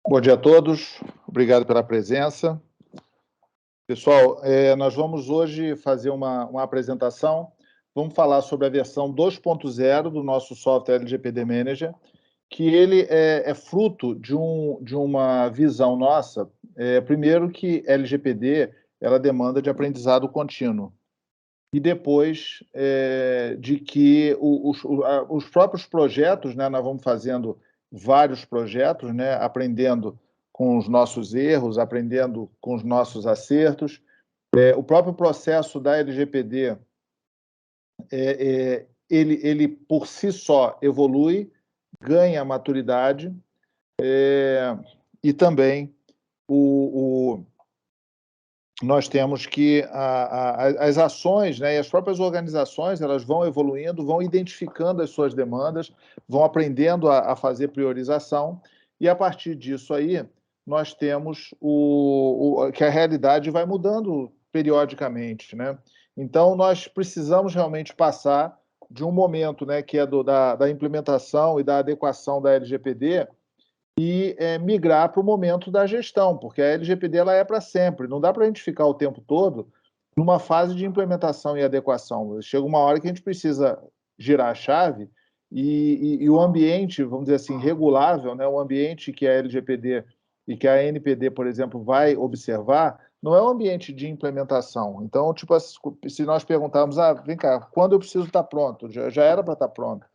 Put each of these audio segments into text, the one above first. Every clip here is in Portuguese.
Bom dia a todos, obrigado pela presença. Pessoal, nós vamos hoje fazer uma apresentação, vamos falar sobre a versão 2.0 do nosso software LGPD Manager, que ele é fruto de uma visão nossa, primeiro que LGPD ela demanda de aprendizado contínuo, e depois de que os próprios projetos, né, nós vamos fazendo vários projetos, né, aprendendo com os nossos erros, aprendendo com os nossos acertos. O próprio processo da LGPD, ele por si só evolui, ganha maturidade, e também nós temos que as ações, né, e as próprias organizações, elas vão evoluindo, vão identificando as suas demandas, vão aprendendo a fazer priorização, e a partir disso aí, nós temos que a realidade vai mudando periodicamente, né? Então, nós precisamos realmente passar de um momento, né, que é da implementação e da adequação da LGPD, e migrar para o momento da gestão, porque a LGPD ela é para sempre, não dá para a gente ficar o tempo todo numa fase de implementação e adequação. Chega uma hora que a gente precisa girar a chave e o ambiente, vamos dizer assim, regulável, né, o ambiente que a LGPD e que a NPD, por exemplo, vai observar, não é um ambiente de implementação. Então, tipo, se nós perguntarmos, vem cá, quando eu preciso estar pronto? Já era para estar pronto.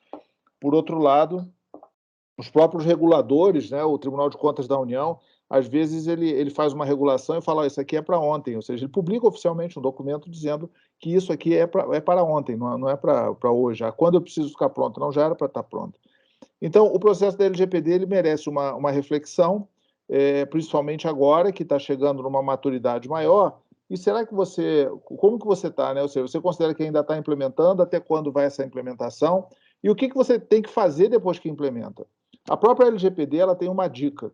Por outro lado, os próprios reguladores, né, o Tribunal de Contas da União, às vezes ele faz uma regulação e fala, isso aqui é para ontem, ou seja, ele publica oficialmente um documento dizendo que isso aqui é para ontem, não é para hoje. Quando eu preciso ficar pronto? Não, já era para estar pronto. Então, o processo da LGPD ele merece uma reflexão, principalmente agora, que está chegando numa maturidade maior. E será que como que você está, né? Ou seja, você considera que ainda está implementando? Até quando vai essa implementação? E o que você tem que fazer depois que implementa? A própria LGPD ela tem uma dica,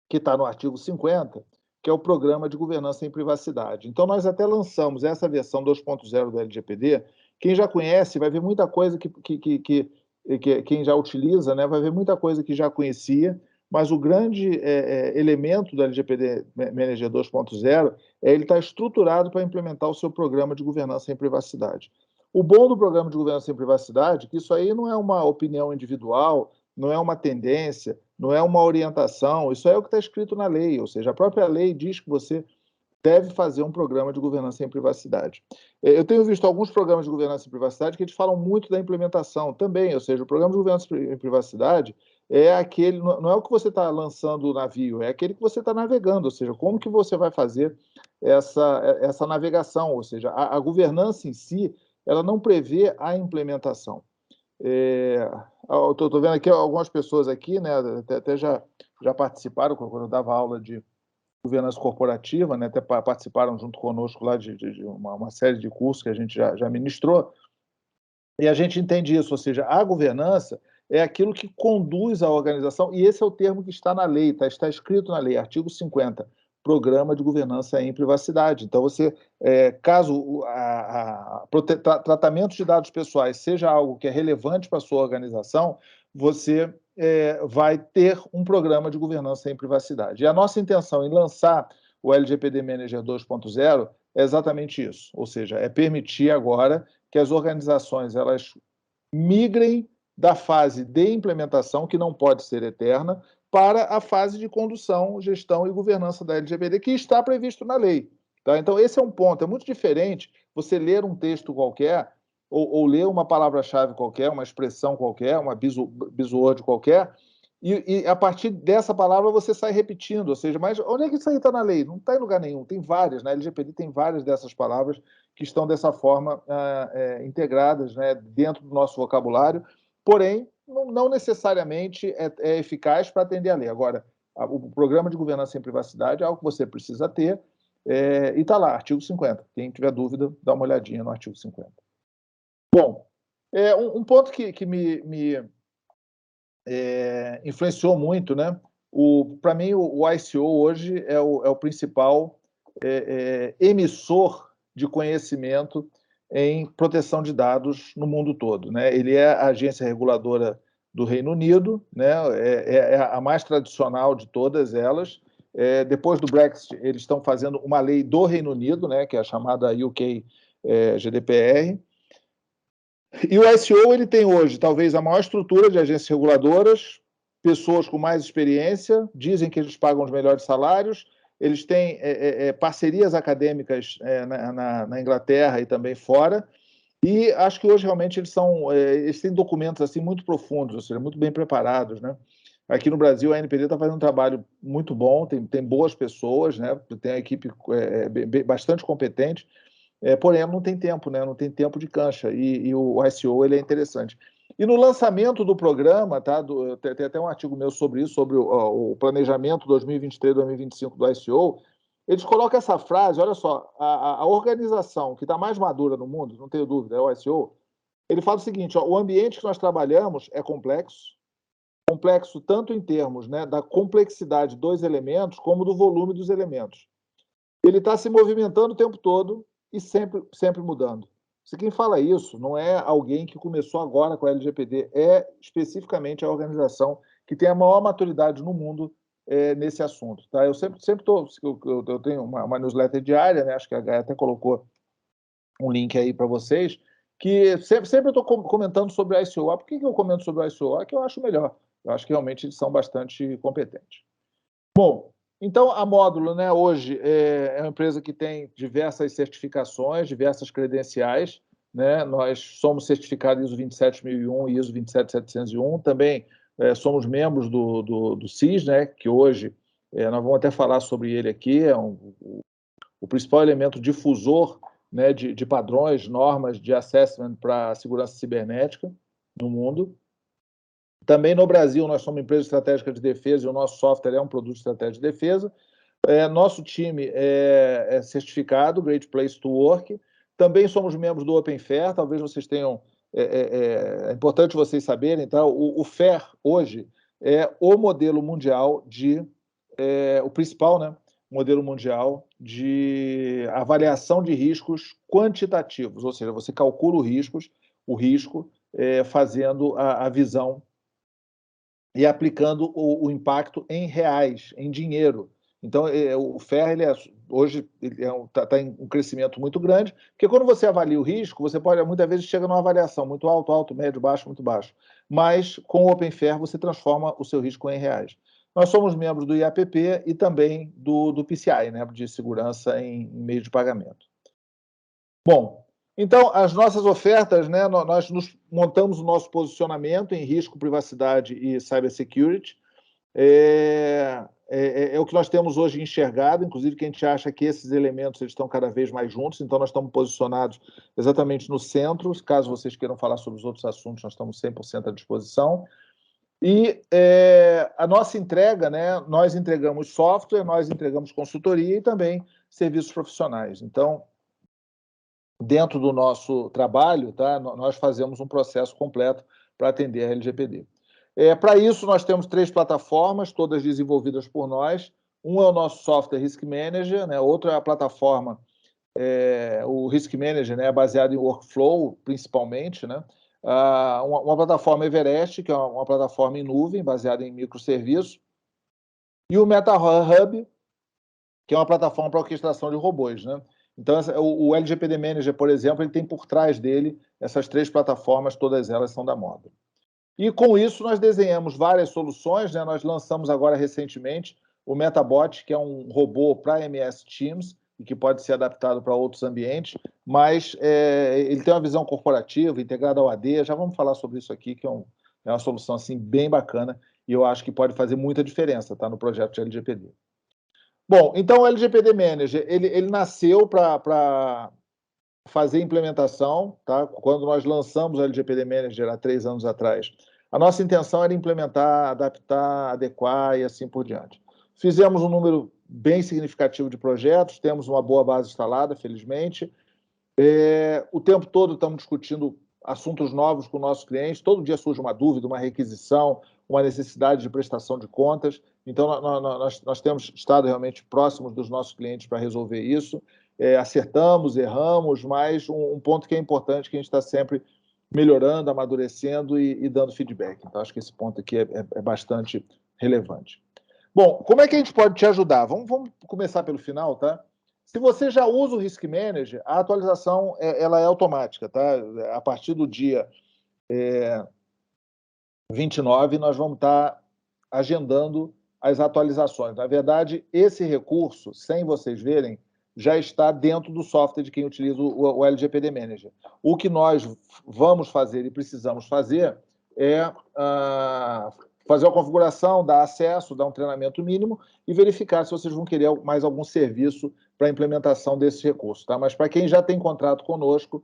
que está no artigo 50, que é o Programa de Governança em Privacidade. Então, nós até lançamos essa versão 2.0 do LGPD. Quem já conhece vai ver muita coisa que quem já utiliza, né, vai ver muita coisa que já conhecia, mas o grande elemento do LGPD Manager 2.0 ele está estruturado para implementar o seu Programa de Governança em Privacidade. O bom do Programa de Governança em Privacidade é que isso aí não é uma opinião individual, não é uma tendência, não é uma orientação, isso é o que está escrito na lei, ou seja, a própria lei diz que você deve fazer um programa de governança em privacidade. Eu tenho visto alguns programas de governança em privacidade que eles falam muito da implementação também, ou seja, o programa de governança em privacidade é aquele, não é o que você está lançando o navio, é aquele que você está navegando, ou seja, como que você vai fazer essa navegação, ou seja, a governança em si, ela não prevê a implementação. Estou vendo aqui algumas pessoas aqui, né, até já participaram quando eu dava aula de governança corporativa, né, até participaram junto conosco lá de uma série de cursos que a gente já ministrou, e a gente entende isso, ou seja, a governança é aquilo que conduz a organização, e esse é o termo que está na lei, está escrito na lei, artigo 50, Programa de Governança em Privacidade. Então, caso o tratamento de dados pessoais seja algo que é relevante para a sua organização, você vai ter um programa de governança em privacidade. E a nossa intenção em lançar o LGPD Manager 2.0 é exatamente isso, ou seja, é permitir agora que as organizações elas migrem da fase de implementação, que não pode ser eterna, para a fase de condução, gestão e governança da LGPD, que está previsto na lei. Tá? Então, esse é um ponto. É muito diferente você ler um texto qualquer ou ler uma palavra-chave qualquer, uma expressão qualquer, uma buzzword qualquer, e a partir dessa palavra você sai repetindo, ou seja, mas onde é que isso aí está na lei? Não está em lugar nenhum, tem várias, na LGPD tem várias dessas palavras que estão dessa forma integradas, né, dentro do nosso vocabulário, porém, não necessariamente é eficaz para atender a lei. Agora, o Programa de Governança em Privacidade é algo que você precisa ter, e está lá, artigo 50. Quem tiver dúvida, dá uma olhadinha no artigo 50. Bom, um ponto que me influenciou muito, né? Para mim, o ICO hoje é o principal emissor de conhecimento em proteção de dados no mundo todo, né? Ele é a agência reguladora do Reino Unido, né? É a mais tradicional de todas elas. Depois do Brexit, eles estão fazendo uma lei do Reino Unido, né? Que é a chamada UK GDPR. E o ICO ele tem hoje talvez a maior estrutura de agências reguladoras, pessoas com mais experiência, dizem que eles pagam os melhores salários, eles têm parcerias acadêmicas na Inglaterra e também fora, e acho que hoje realmente eles têm documentos assim muito profundos, ou seja, muito bem preparados, né? Aqui no Brasil a NPD está fazendo um trabalho muito bom, tem boas pessoas, né? Tem a equipe bastante competente. Porém, não tem tempo, né? Não tem tempo de cancha. E o ICO ele é interessante. E no lançamento do programa, tá? Tem até um artigo meu sobre isso, sobre o planejamento 2023-2025 do ICO. Eles colocam essa frase, olha só, a organização que está mais madura no mundo, não tenho dúvida, é o ICO. Ele fala o seguinte: ó, o ambiente que nós trabalhamos é complexo tanto em termos, né, da complexidade dos elementos, como do volume dos elementos. Ele está se movimentando o tempo todo e sempre mudando. Se quem fala isso não é alguém que começou agora com a LGPD, é especificamente a organização que tem a maior maturidade no mundo nesse assunto. Tá? Eu sempre estou... Eu tenho uma newsletter diária, né? Acho que a Gaia até colocou um link aí para vocês, que sempre eu estou comentando sobre a ICO. Por que eu comento sobre a ICO? É que eu acho melhor. Eu acho que realmente eles são bastante competentes. Bom, então a Módulo, né, hoje é uma empresa que tem diversas certificações, diversas credenciais, né? Nós somos certificados ISO 27001 e ISO 27701, também somos membros do CIS, né, que hoje nós vamos até falar sobre ele aqui, o principal elemento difusor, né, de padrões, normas de assessment para a segurança cibernética no mundo. Também no Brasil, nós somos uma empresa estratégica de defesa e o nosso software é um produto de estratégia de defesa. Nosso time é certificado, Great Place to Work. Também somos membros do Open Fair, talvez vocês tenham... É importante vocês saberem, tá? O FAIR, hoje, é o modelo mundial o principal, né, modelo mundial de avaliação de riscos quantitativos, ou seja, você calcula o risco fazendo a visão e aplicando o impacto em reais, em dinheiro. Então, o FAIR, hoje, está em um crescimento muito grande, porque quando você avalia o risco, você pode, muitas vezes, chega numa avaliação muito alto, alto, médio, baixo, muito baixo. Mas, com o Open FAIR, você transforma o seu risco em reais. Nós somos membros do IAPP e também do PCI, né, de segurança em meio de pagamento. Bom, então, as nossas ofertas, né, nós montamos o nosso posicionamento em risco, privacidade e cybersecurity. É o que nós temos hoje enxergado, inclusive que a gente acha que esses elementos eles estão cada vez mais juntos, então nós estamos posicionados exatamente no centro. Caso vocês queiram falar sobre os outros assuntos, nós estamos 100% à disposição. E a nossa entrega, né, nós entregamos software, nós entregamos consultoria e também serviços profissionais. Então, dentro do nosso trabalho, tá, nós fazemos um processo completo para atender a LGPD. Para isso, nós temos 3 plataformas, todas desenvolvidas por nós. Um é o nosso software Risk Manager, né? Outra é a plataforma, o Risk Manager, né? Baseado em workflow, principalmente, né? Uma plataforma Everest, que é uma plataforma em nuvem, baseada em microserviços. E o MetaHub, que é uma plataforma para orquestração de robôs, né? Então, o LGPD Manager, por exemplo, ele tem por trás dele essas 3 plataformas, todas elas são da Módulo. E com isso nós desenhamos várias soluções, né? Nós lançamos agora recentemente o Metabot, que é um robô para MS Teams e que pode ser adaptado para outros ambientes, mas ele tem uma visão corporativa, integrada ao AD, já vamos falar sobre isso aqui, que é uma solução assim, bem bacana e eu acho que pode fazer muita diferença, tá, no projeto de LGPD. Bom, então o LGPD Manager, ele nasceu para fazer implementação, tá? Quando nós lançamos o LGPD Manager há 3 anos atrás, a nossa intenção era implementar, adaptar, adequar e assim por diante. Fizemos um número bem significativo de projetos, temos uma boa base instalada, felizmente. O tempo todo estamos discutindo assuntos novos com nossos clientes, todo dia surge uma dúvida, uma requisição, uma necessidade de prestação de contas. Então, nós temos estado realmente próximos dos nossos clientes para resolver isso. Acertamos, erramos, mas um ponto que é importante, que a gente está sempre melhorando, amadurecendo e dando feedback. Então, acho que esse ponto aqui é bastante relevante. Bom, como é que a gente pode te ajudar? Vamos começar pelo final, tá? Se você já usa o Risk Manager, a atualização ela é automática, tá? A partir do dia 29, nós vamos estar agendando as atualizações. Na verdade, esse recurso, sem vocês verem, já está dentro do software de quem utiliza o LGPD Manager. O que nós vamos fazer e precisamos fazer é fazer a configuração, dar acesso, dar um treinamento mínimo e verificar se vocês vão querer mais algum serviço para a implementação desses recursos. Tá? Mas para quem já tem contrato conosco,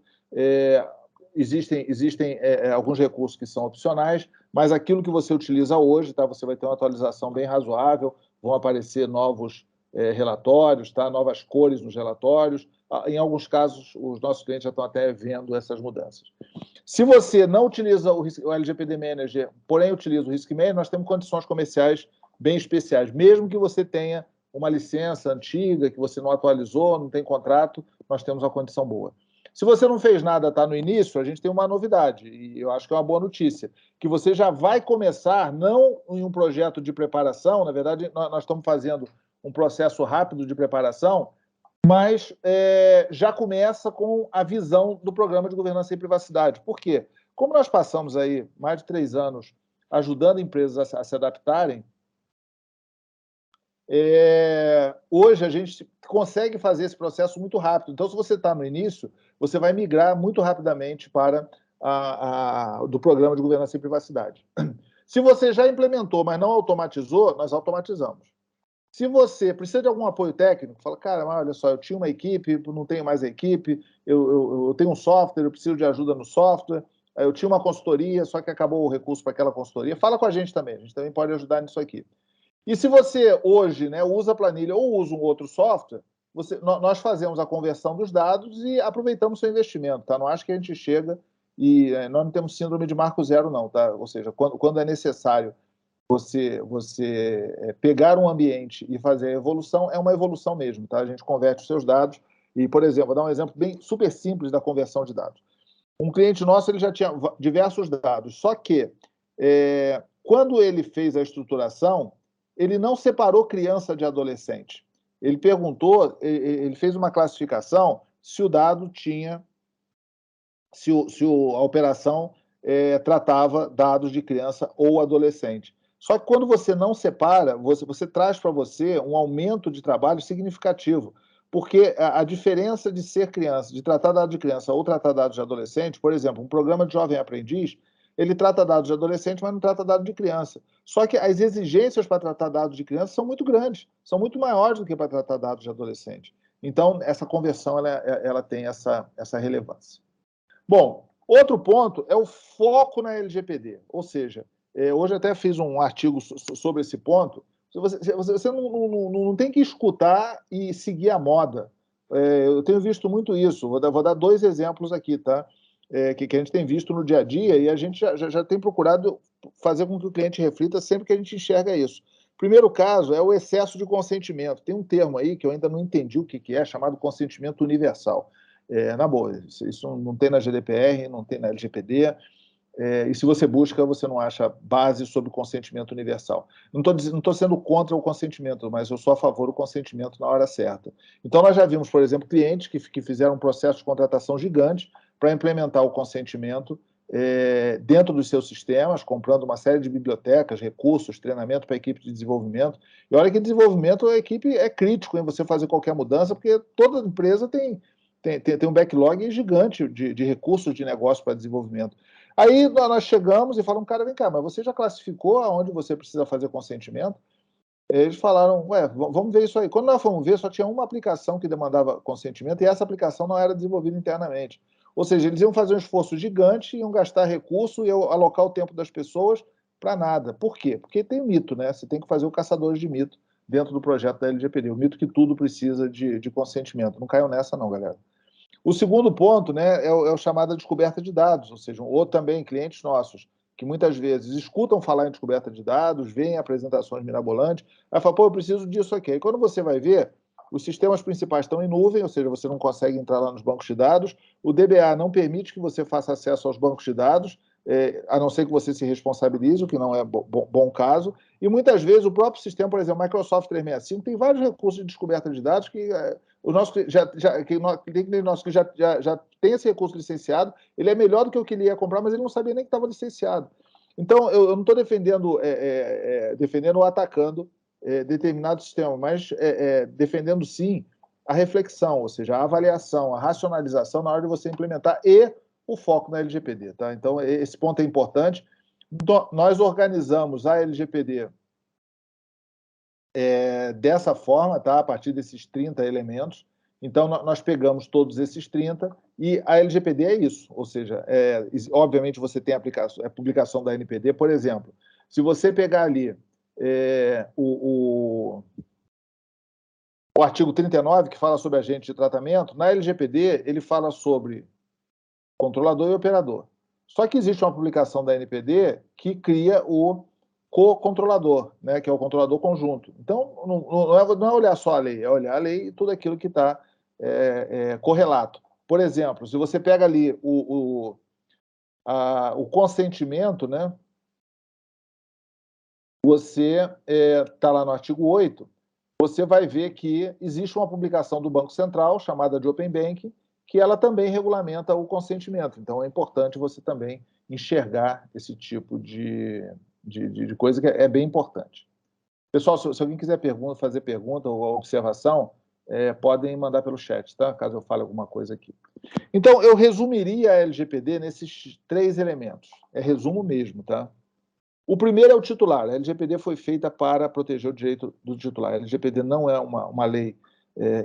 existem alguns recursos que são opcionais, mas aquilo que você utiliza hoje, tá? Você vai ter uma atualização bem razoável, vão aparecer novos relatórios, tá? Novas cores nos relatórios. Em alguns casos, os nossos clientes já estão até vendo essas mudanças. Se você não utiliza o LGPD Manager, porém utiliza o Risk Manager, nós temos condições comerciais bem especiais. Mesmo que você tenha uma licença antiga, que você não atualizou, não tem contrato, nós temos uma condição boa. Se você não fez nada, está no início, a gente tem uma novidade, e eu acho que é uma boa notícia, que você já vai começar, não em um projeto de preparação, na verdade, nós estamos fazendo um processo rápido de preparação, mas já começa com a visão do Programa de Governança e Privacidade. Por quê? Como nós passamos aí mais de 3 anos ajudando empresas a se adaptarem, hoje a gente consegue fazer esse processo muito rápido. Então, se você está no início, você vai migrar muito rapidamente para do Programa de Governança e Privacidade. Se você já implementou, mas não automatizou, nós automatizamos. Se você precisa de algum apoio técnico, fala, cara, mas olha só, eu tinha uma equipe, não tenho mais a equipe, eu tenho um software, eu preciso de ajuda no software, eu tinha uma consultoria, só que acabou o recurso para aquela consultoria, fala com a gente também pode ajudar nisso aqui. E se você hoje usa a planilha ou usa um outro software, nós fazemos a conversão dos dados e aproveitamos seu investimento. Tá? Não acho que a gente chega e nós não temos síndrome de marco zero, não. Tá? Ou seja, quando é necessário você pegar um ambiente e fazer a evolução, é uma evolução mesmo. Tá? A gente converte os seus dados e, por exemplo, vou dar um exemplo bem super simples da conversão de dados. Um cliente nosso ele já tinha diversos dados, só que quando ele fez a estruturação, ele não separou criança de adolescente. Ele perguntou, ele fez uma classificação se o dado tinha, se a operação tratava dados de criança ou adolescente. Só que quando você não separa, você traz para você um aumento de trabalho significativo, porque a diferença de ser criança, de tratar dados de criança ou tratar dados de adolescente, por exemplo, um programa de jovem aprendiz, ele trata dados de adolescente, mas não trata dados de criança. Só que as exigências para tratar dados de criança são muito grandes, são muito maiores do que para tratar dados de adolescente. Então, essa conversão ela tem essa relevância. Bom, outro ponto é o foco na LGPD, ou seja, hoje até fiz um artigo sobre esse ponto. Você não tem que escutar e seguir a moda. Eu tenho visto muito isso. Vou dar 2 exemplos aqui, tá? Que a gente tem visto no dia a dia e a gente já tem procurado fazer com que o cliente reflita sempre que a gente enxerga isso. Primeiro caso é o excesso de consentimento. Tem um termo aí que eu ainda não entendi o que é, chamado consentimento universal. Na boa, isso não tem na GDPR, não tem na LGPD, e se você busca, você não acha base sobre o consentimento universal. Não estou sendo contra o consentimento, mas eu sou a favor do consentimento na hora certa. Então, nós já vimos, por exemplo, clientes que fizeram um processo de contratação gigante para implementar o consentimento dentro dos seus sistemas, comprando uma série de bibliotecas, recursos, treinamento para a equipe de desenvolvimento. E olha que desenvolvimento, a equipe é crítico em você fazer qualquer mudança, porque toda empresa tem um backlog gigante de recursos de negócio para desenvolvimento. Aí nós chegamos e falamos, cara, vem cá, mas você já classificou aonde você precisa fazer consentimento? Eles falaram, vamos ver isso aí. Quando nós fomos ver, só tinha uma aplicação que demandava consentimento e essa aplicação não era desenvolvida internamente. Ou seja, eles iam fazer um esforço gigante, iam gastar recurso e alocar o tempo das pessoas para nada. Por quê? Porque tem mito, né? Você tem que fazer o caçador de mito dentro do projeto da LGPD. O mito que tudo precisa de consentimento. Não caiam nessa não, galera. O segundo ponto, né, é o chamado descoberta de dados, ou seja, ou também clientes nossos, que muitas vezes escutam falar em descoberta de dados, veem apresentações mirabolantes, aí falam, pô, eu preciso disso aqui. Aí quando você vai ver, os sistemas principais estão em nuvem, ou seja, você não consegue entrar lá nos bancos de dados, o DBA não permite que você faça acesso aos bancos de dados, a não ser que você se responsabilize, o que não é bom caso, e muitas vezes o próprio sistema, por exemplo, Microsoft 365, tem vários recursos de descoberta de dados que o nosso que já tem esse recurso licenciado, ele é melhor do que o que ele ia comprar, mas ele não sabia nem que estava licenciado. Então, eu não estou defendendo ou atacando determinado sistema, mas defendendo, sim, a reflexão, ou seja, a avaliação, a racionalização na hora de você implementar e o foco na LGPD. Tá? Então, esse ponto é importante. Nós organizamos a LGPD dessa forma, tá? A partir desses 30 elementos. Então, nós pegamos todos esses 30 e a LGPD é isso. Ou seja, obviamente você tem a publicação da NPD, por exemplo. Se você pegar ali o artigo 39, que fala sobre agente de tratamento, na LGPD ele fala sobre controlador e operador. Só que existe uma publicação da NPD que cria o co-controlador, né, que é o controlador conjunto. Então, não é olhar só a lei, é olhar a lei e tudo aquilo que está correlato. Por exemplo, se você pega ali o consentimento, né, você está lá no artigo 8, você vai ver que existe uma publicação do Banco Central, chamada de Open Banking, que ela também regulamenta o consentimento. Então, é importante você também enxergar esse tipo de coisa, que é bem importante. Pessoal, se alguém quiser fazer pergunta ou observação, podem mandar pelo chat, tá? Caso eu fale alguma coisa aqui. Então, eu resumiria a LGPD nesses 3 elementos. É resumo mesmo, tá? O primeiro é o titular. A LGPD foi feita para proteger o direito do titular. A LGPD não é uma lei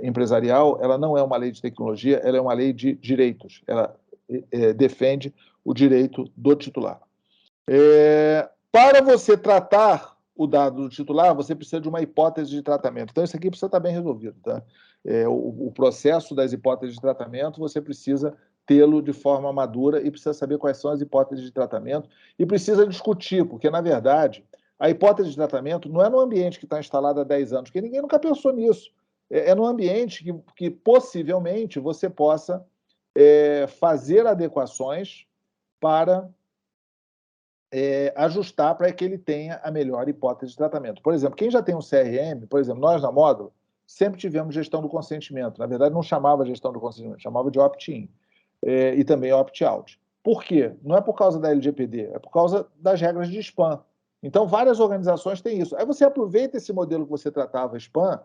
empresarial, ela não é uma lei de tecnologia, ela é uma lei de direitos. Ela defende o direito do titular. Para você tratar o dado do titular, você precisa de uma hipótese de tratamento. Então, isso aqui precisa estar bem resolvido. Tá? O processo das hipóteses de tratamento, você precisa tê-lo de forma madura e precisa saber quais são as hipóteses de tratamento e precisa discutir, porque, na verdade, a hipótese de tratamento não é no ambiente que está instalado há 10 anos, porque ninguém nunca pensou nisso. É no ambiente que possivelmente você possa fazer adequações para ajustar para que ele tenha a melhor hipótese de tratamento. Por exemplo, quem já tem um CRM, por exemplo, nós na Módulo, sempre tivemos gestão do consentimento. Na verdade, não chamava gestão do consentimento, chamava de opt-in e também opt-out. Por quê? Não é por causa da LGPD, é por causa das regras de spam. Então, várias organizações têm isso. Aí você aproveita esse modelo que você tratava spam,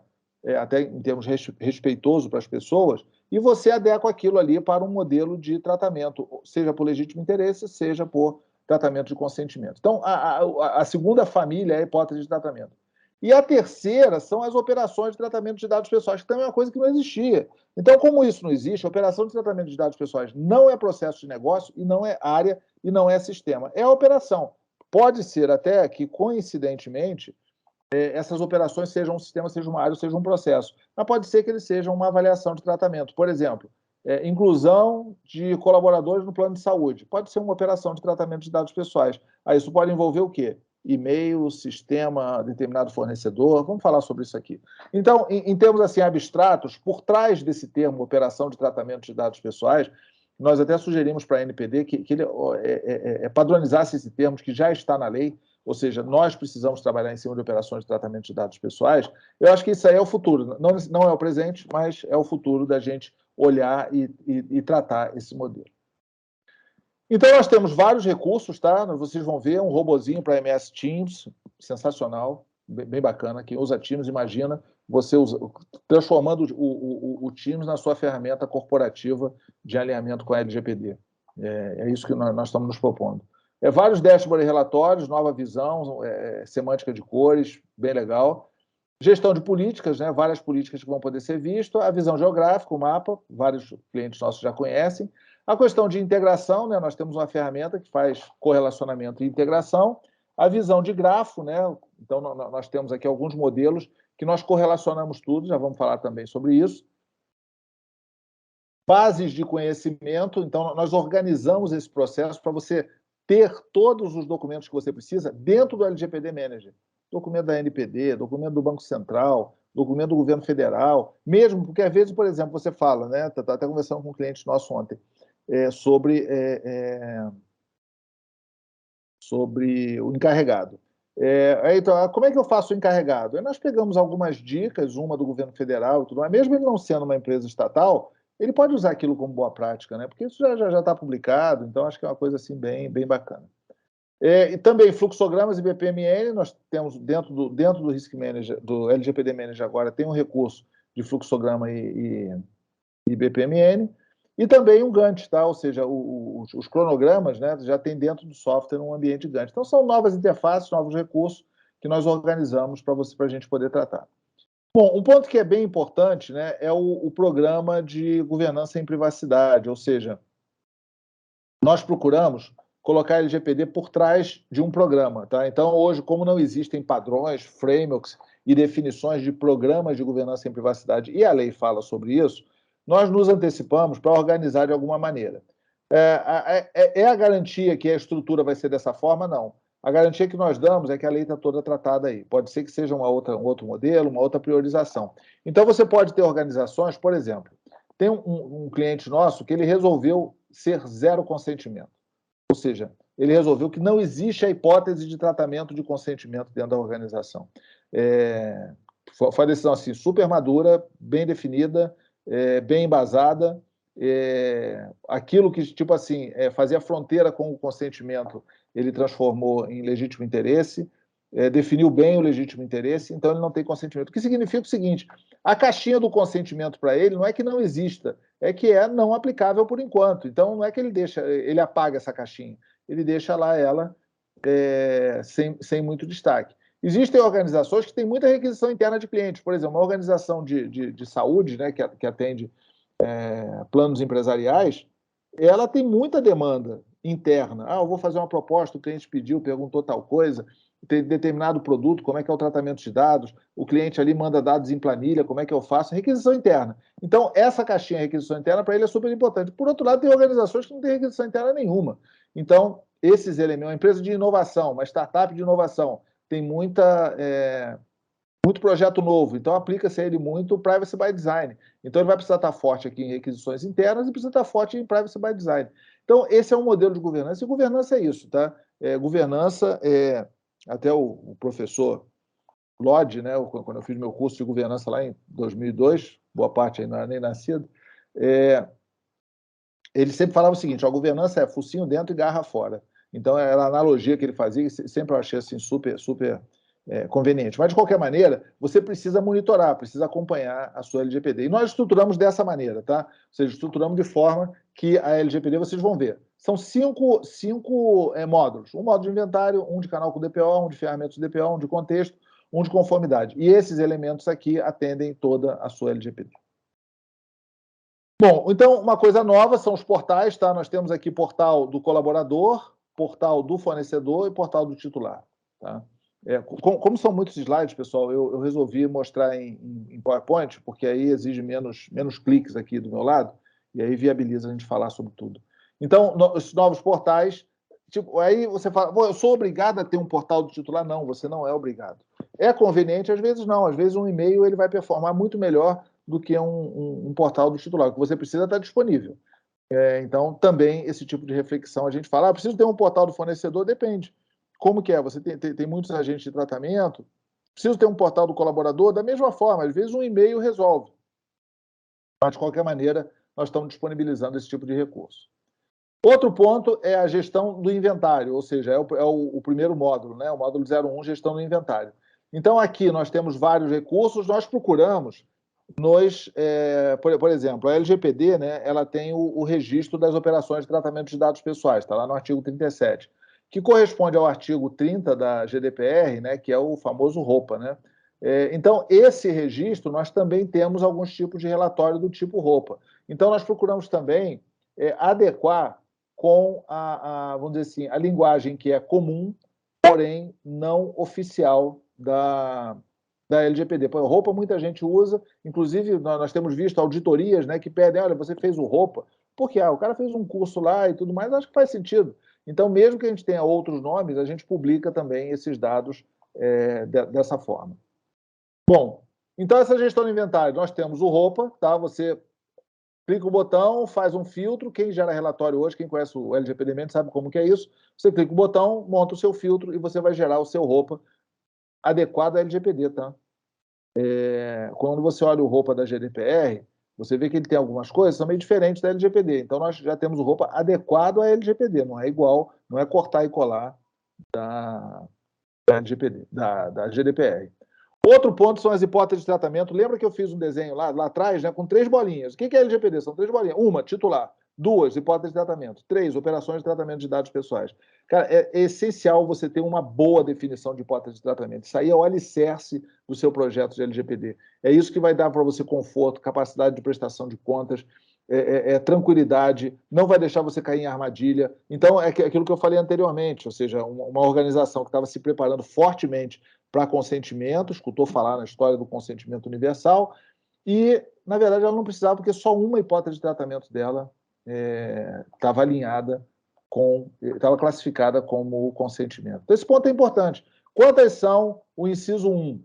até em termos respeitoso para as pessoas, e você adequa aquilo ali para um modelo de tratamento, seja por legítimo interesse, seja por tratamento de consentimento. Então, a segunda família é a hipótese de tratamento. E a terceira são as operações de tratamento de dados pessoais, que também é uma coisa que não existia. Então, como isso não existe, a operação de tratamento de dados pessoais não é processo de negócio, e não é área, e não é sistema. É a operação. Pode ser até que, coincidentemente, essas operações sejam um sistema, seja uma área, seja um processo. Mas pode ser que eles sejam uma avaliação de tratamento. Por exemplo, inclusão de colaboradores no plano de saúde. Pode ser uma operação de tratamento de dados pessoais. Aí isso pode envolver o quê? E-mail, sistema, determinado fornecedor. Vamos falar sobre isso aqui. Então, em termos assim abstratos, por trás desse termo operação de tratamento de dados pessoais, nós até sugerimos para a NPD que ele padronizasse esse termo, que já está na lei, ou seja, nós precisamos trabalhar em cima de operações de tratamento de dados pessoais. Eu acho que isso aí é o futuro. Não é o presente, mas é o futuro da gente olhar e tratar esse modelo. Então, nós temos vários recursos, tá? Vocês vão ver um robozinho para MS Teams, sensacional, bem bacana. Quem usa Teams, imagina você transformando o Teams na sua ferramenta corporativa de alinhamento com a LGPD. É isso que nós estamos nos propondo. Vários dashboards e relatórios, nova visão, semântica de cores, bem legal. Gestão de políticas, né? Várias políticas que vão poder ser vistas. A visão geográfica, o mapa, vários clientes nossos já conhecem. A questão de integração, né? Nós temos uma ferramenta que faz correlacionamento e integração. A visão de grafo, né? Então, nós temos aqui alguns modelos que nós correlacionamos tudo, já vamos falar também sobre isso. Bases de conhecimento, então, nós organizamos esse processo para você ter todos os documentos que você precisa dentro do LGPD Manager. Documento da NPD, documento do Banco Central, documento do governo federal, mesmo porque, às vezes, por exemplo, você fala, né? Tá até conversando com um cliente nosso ontem, sobre o encarregado. Então, como é que eu faço o encarregado? Nós pegamos algumas dicas, uma do governo federal e tudo mais, mesmo ele não sendo uma empresa estatal, ele pode usar aquilo como boa prática, né? Porque isso já está publicado, então acho que é uma coisa assim bem bacana. E também fluxogramas e BPMN, nós temos dentro do Risk Manager, do LGPD Manager agora, tem um recurso de fluxograma e BPMN, e também um Gantt, tá? Ou seja, os cronogramas, né, já tem dentro do software um ambiente Gantt. Então, são novas interfaces, novos recursos que nós organizamos para a gente poder tratar. Bom, um ponto que é bem importante, né, é o programa de governança em privacidade, ou seja, nós procuramos colocar LGPD por trás de um programa, tá? Então, hoje, como não existem padrões, frameworks e definições de programas de governança em privacidade, e a lei fala sobre isso, nós nos antecipamos para organizar de alguma maneira. É a garantia que a estrutura vai ser dessa forma? Não. A garantia que nós damos é que a lei está toda tratada aí. Pode ser que seja um outro modelo, uma outra priorização. Então, você pode ter organizações, por exemplo, tem um cliente nosso que ele resolveu ser zero consentimento. Ou seja, ele resolveu que não existe a hipótese de tratamento de consentimento dentro da organização. Foi uma decisão assim, super madura, bem definida, bem embasada. Aquilo que, tipo assim, fazia fronteira com o consentimento, ele transformou em legítimo interesse, definiu bem o legítimo interesse, então ele não tem consentimento. O que significa o seguinte, a caixinha do consentimento para ele não é que não exista, é que é não aplicável por enquanto. Então, não é que ele apaga essa caixinha, ele deixa lá ela sem muito destaque. Existem organizações que têm muita requisição interna de clientes. Por exemplo, uma organização de saúde, né, que atende planos empresariais, ela tem muita demanda interna. Eu vou fazer uma proposta, o cliente pediu, perguntou tal coisa, tem determinado produto, como é que é o tratamento de dados, o cliente ali manda dados em planilha, como é que eu faço? Requisição interna. Então, essa caixinha de requisição interna, para ele, é super importante. Por outro lado, tem organizações que não têm requisição interna nenhuma. Então, esses elementos, uma empresa de inovação, uma startup de inovação, tem muito projeto novo, então aplica-se a ele muito o Privacy by Design. Então, ele vai precisar estar forte aqui em requisições internas e precisa estar forte em Privacy by Design. Então, esse é um modelo de governança, e governança é isso, tá? Governança até o professor Lodge, né, quando eu fiz meu curso de governança lá em 2002, boa parte aí não era nem nascido, ele sempre falava o seguinte, a governança é focinho dentro e garra fora. Então, era a analogia que ele fazia, e sempre eu achei assim, super conveniente. Mas, de qualquer maneira, você precisa monitorar, precisa acompanhar a sua LGPD. E nós estruturamos dessa maneira, tá? Ou seja, estruturamos de forma que a LGPD, vocês vão ver, são cinco módulos. Um módulo de inventário, um de canal com DPO, um de ferramentas de DPO, um de contexto, um de conformidade. E esses elementos aqui atendem toda a sua LGPD. Bom, então, uma coisa nova são os portais, tá? Nós temos aqui portal do colaborador, portal do fornecedor e portal do titular, tá? Como são muitos slides, pessoal, eu resolvi mostrar em PowerPoint, porque aí exige menos cliques aqui do meu lado, e aí viabiliza a gente falar sobre tudo. Então, os novos portais, tipo, aí você fala, eu sou obrigado a ter um portal do titular? Não, você não é obrigado. É conveniente? Às vezes não, às vezes um e-mail ele vai performar muito melhor do que um portal do titular. O que você precisa estar disponível. Então, também esse tipo de reflexão, a gente fala, preciso ter um portal do fornecedor? Depende. Como que é? Você tem muitos agentes de tratamento, preciso ter um portal do colaborador? Da mesma forma, às vezes um e-mail resolve. Mas, de qualquer maneira, nós estamos disponibilizando esse tipo de recurso. Outro ponto é a gestão do inventário, ou seja, é o primeiro módulo, né? O módulo 01, gestão do inventário. Então, aqui nós temos vários recursos, nós procuramos por exemplo, a LGPD, né, ela tem o registro das operações de tratamento de dados pessoais, está lá no artigo 37, que corresponde ao artigo 30 da GDPR, né, que é o famoso ROPA, né? Então, esse registro, nós também temos alguns tipos de relatório do tipo ROPA. Então, nós procuramos também adequar com vamos dizer assim, a linguagem que é comum, porém não oficial da LGPD. Pô, ROPA muita gente usa, inclusive nós temos visto auditorias, né, que pedem, olha, você fez o ROPA. Porque o cara fez um curso lá e tudo mais, acho que faz sentido. Então, mesmo que a gente tenha outros nomes, a gente publica também esses dados dessa forma. Bom, Então, essa gestão de inventário, nós temos o roupa, tá? Você clica o botão, faz um filtro. Quem gera relatório hoje, quem conhece o LGPD Mente sabe como que é isso. Você clica o botão, monta o seu filtro e você vai gerar o seu roupa adequado à LGPD, tá? Quando você olha o roupa da GDPR, você vê que ele tem algumas coisas que são meio diferentes da LGPD. Então, nós já temos o roupa adequado à LGPD, não é igual, não é cortar e colar da LGPD, da GDPR. Outro ponto são as hipóteses de tratamento. Lembra que eu fiz um desenho lá atrás, né, com 3 bolinhas? O que é LGPD? São 3 bolinhas. Uma, titular. 2, hipóteses de tratamento. 3, operações de tratamento de dados pessoais. Cara, é essencial você ter uma boa definição de hipótese de tratamento. Isso aí é o alicerce do seu projeto de LGPD. É isso que vai dar para você conforto, capacidade de prestação de contas, tranquilidade, não vai deixar você cair em armadilha. Então, é aquilo que eu falei anteriormente, ou seja, uma organização que estava se preparando fortemente para consentimento, escutou falar na história do consentimento universal, e, na verdade, ela não precisava, porque só uma hipótese de tratamento dela estava alinhada estava classificada como consentimento. Então, esse ponto é importante. Quantas são o inciso 1?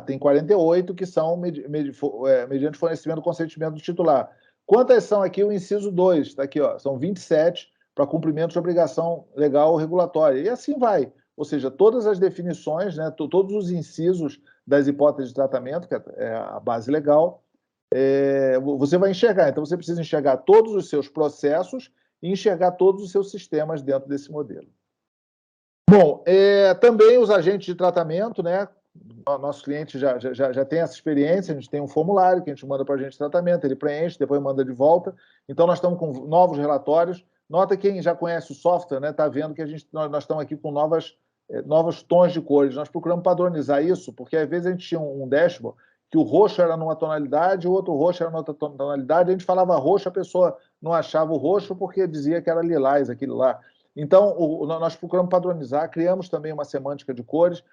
Tem 48 que são mediante fornecimento do consentimento do titular. Quantas são aqui o inciso 2? Está aqui, ó, são 27 para cumprimento de obrigação legal ou regulatória. E assim vai. Ou seja, todas as definições, né, todos os incisos das hipóteses de tratamento, que é a base legal, você vai enxergar. Então, você precisa enxergar todos os seus processos e enxergar todos os seus sistemas dentro desse modelo. Bom, também os agentes de tratamento, né? Nosso cliente já tem essa experiência, a gente tem um formulário que a gente manda para o agente de tratamento, ele preenche, depois manda de volta. Então, nós estamos com novos relatórios. Nota quem já conhece o software, né? Está vendo que nós estamos aqui com novos tons de cores. Nós procuramos padronizar isso, porque às vezes a gente tinha um dashboard que o roxo era numa tonalidade, o outro roxo era numa outra tonalidade, a gente falava roxo, a pessoa não achava o roxo porque dizia que era lilás aquilo lá. Então, nós procuramos padronizar, criamos também uma semântica de cores,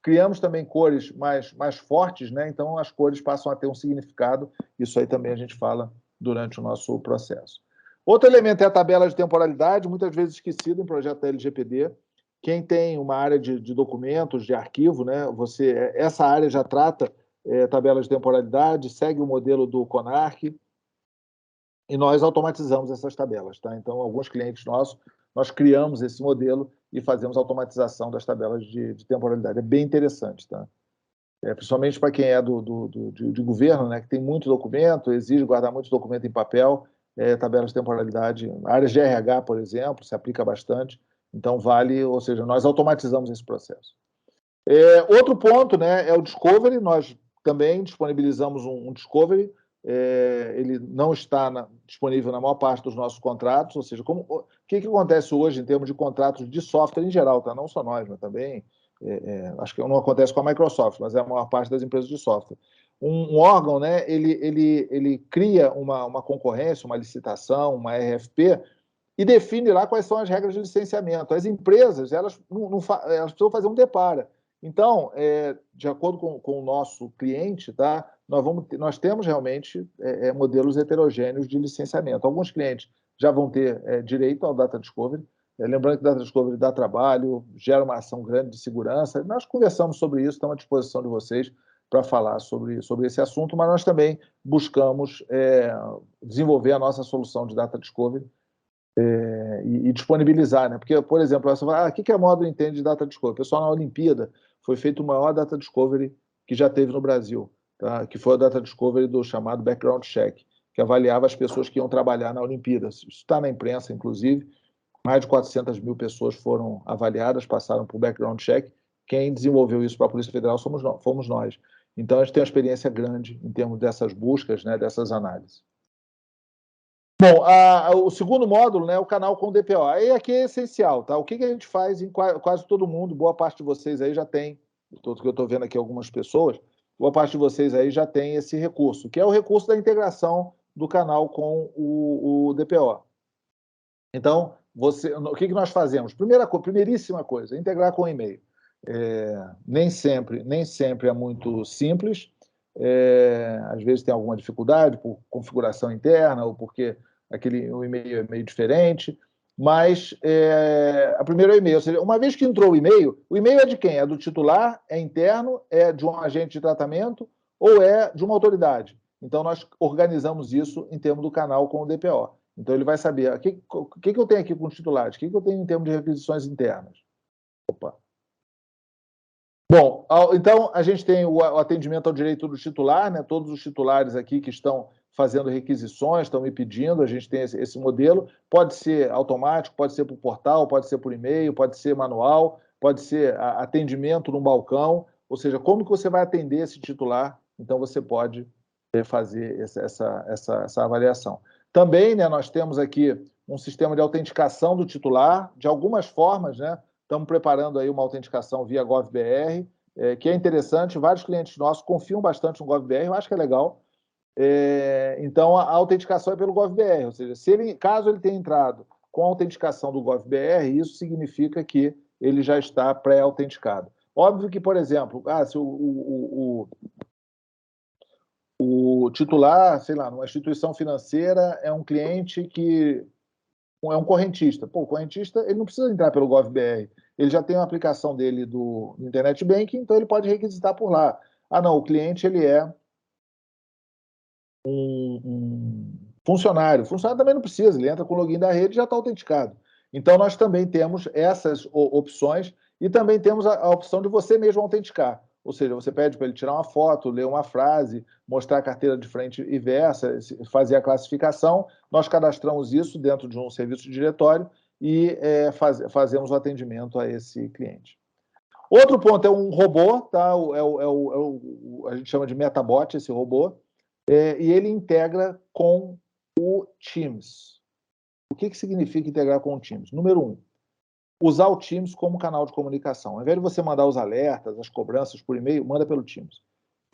criamos também cores mais fortes, né? Então as cores passam a ter um significado. Isso aí também a gente fala durante o nosso processo. Outro elemento é a tabela de temporalidade, muitas vezes esquecido em projeto da LGPD. Quem tem uma área de documentos, de arquivo, né? Essa área já trata tabela de temporalidade, segue o modelo do CONARC, e nós automatizamos essas tabelas, tá? Então, alguns clientes nossos, nós criamos esse modelo e fazemos automatização das tabelas de temporalidade. É bem interessante, tá? Principalmente para quem é de governo, né, que tem muito documento, exige guardar muito documento em papel, tabelas de temporalidade. Áreas de RH, por exemplo, se aplica bastante. Então, vale, ou seja, nós automatizamos esse processo. Outro ponto, né, é o Discovery. Nós também disponibilizamos um Discovery. Ele não está disponível na maior parte dos nossos contratos, ou seja, o que acontece hoje em termos de contratos de software em geral, tá? Não só nós, mas também, acho que não acontece com a Microsoft, mas é a maior parte das empresas de software. Um órgão, né, ele cria uma concorrência, uma licitação, uma RFP, e define lá quais são as regras de licenciamento. As empresas, elas precisam fazer um depara. Então, de acordo com o nosso cliente, tá, nós temos realmente modelos heterogêneos de licenciamento. Alguns clientes já vão ter direito ao Data Discovery. Lembrando que o Data Discovery dá trabalho, gera uma ação grande de segurança. Nós conversamos sobre isso, estamos à disposição de vocês para falar sobre esse assunto, mas nós também buscamos desenvolver a nossa solução de Data Discovery e disponibilizar, né? Porque, por exemplo, você fala, o que a Módulo entende de Data Discovery? O pessoal na Olimpíada foi feito o maior Data Discovery que já teve no Brasil, tá? Que foi o Data Discovery do chamado Background Check, que avaliava as pessoas que iam trabalhar na Olimpíada. Isso está na imprensa, inclusive. Mais de 400 mil pessoas foram avaliadas, passaram por Background Check. Quem desenvolveu isso para a Polícia Federal fomos nós. Então, a gente tem uma experiência grande em termos dessas buscas, né, dessas análises. Bom, o segundo módulo, né, é o canal com DPO. Aí aqui é essencial, tá? O que a gente faz em quase todo mundo, boa parte de vocês aí já tem, que eu estou vendo aqui algumas pessoas, boa parte de vocês aí já tem esse recurso, que é o recurso da integração do canal com o DPO. Então, o que nós fazemos? Primeiríssima coisa, integrar com o e-mail. Nem sempre é muito simples, às vezes tem alguma dificuldade por configuração interna ou porque o e-mail é meio diferente. Mas a primeira é o e-mail. Ou seja, uma vez que entrou o e-mail é de quem? É do titular? É interno? É de um agente de tratamento? Ou é de uma autoridade? Então, nós organizamos isso em termos do canal com o DPO. Então, ele vai saber o que eu tenho aqui com os titulares, o que eu tenho em termos de requisições internas. Opa. Bom, então a gente tem o atendimento ao direito do titular, né? Todos os titulares aqui que estão fazendo requisições, estão me pedindo, a gente tem esse modelo. Pode ser automático, pode ser por portal, pode ser por e-mail, pode ser manual, pode ser atendimento no balcão, ou seja, como que você vai atender esse titular? Então você pode fazer essa avaliação. Também, né, nós temos aqui um sistema de autenticação do titular, de algumas formas, né? Estamos preparando aí uma autenticação via GovBR, que é interessante. Vários clientes nossos confiam bastante no GovBR, eu acho que é legal. Então, a autenticação é pelo GovBR, ou seja, caso ele tenha entrado com a autenticação do GovBR, isso significa que ele já está pré-autenticado. Óbvio que, por exemplo, se o titular, sei lá, numa instituição financeira é um cliente que é um correntista. Pô, o correntista ele não precisa entrar pelo GovBR. Ele já tem uma aplicação dele do Internet Banking, então ele pode requisitar por lá. Ah, não, o cliente ele é um funcionário. O funcionário também não precisa, ele entra com o login da rede e já está autenticado. Então, nós também temos essas opções e também temos a opção de você mesmo autenticar. Ou seja, você pede para ele tirar uma foto, ler uma frase, mostrar a carteira de frente e versa, fazer a classificação. Nós cadastramos isso dentro de um serviço de diretório e fazemos o atendimento a esse cliente. Outro ponto é um robô, tá? A gente chama de Metabot, esse robô, e ele integra com o Teams. O que significa integrar com o Teams? Número 1, usar o Teams como canal de comunicação. Ao invés de você mandar os alertas, as cobranças por e-mail, manda pelo Teams.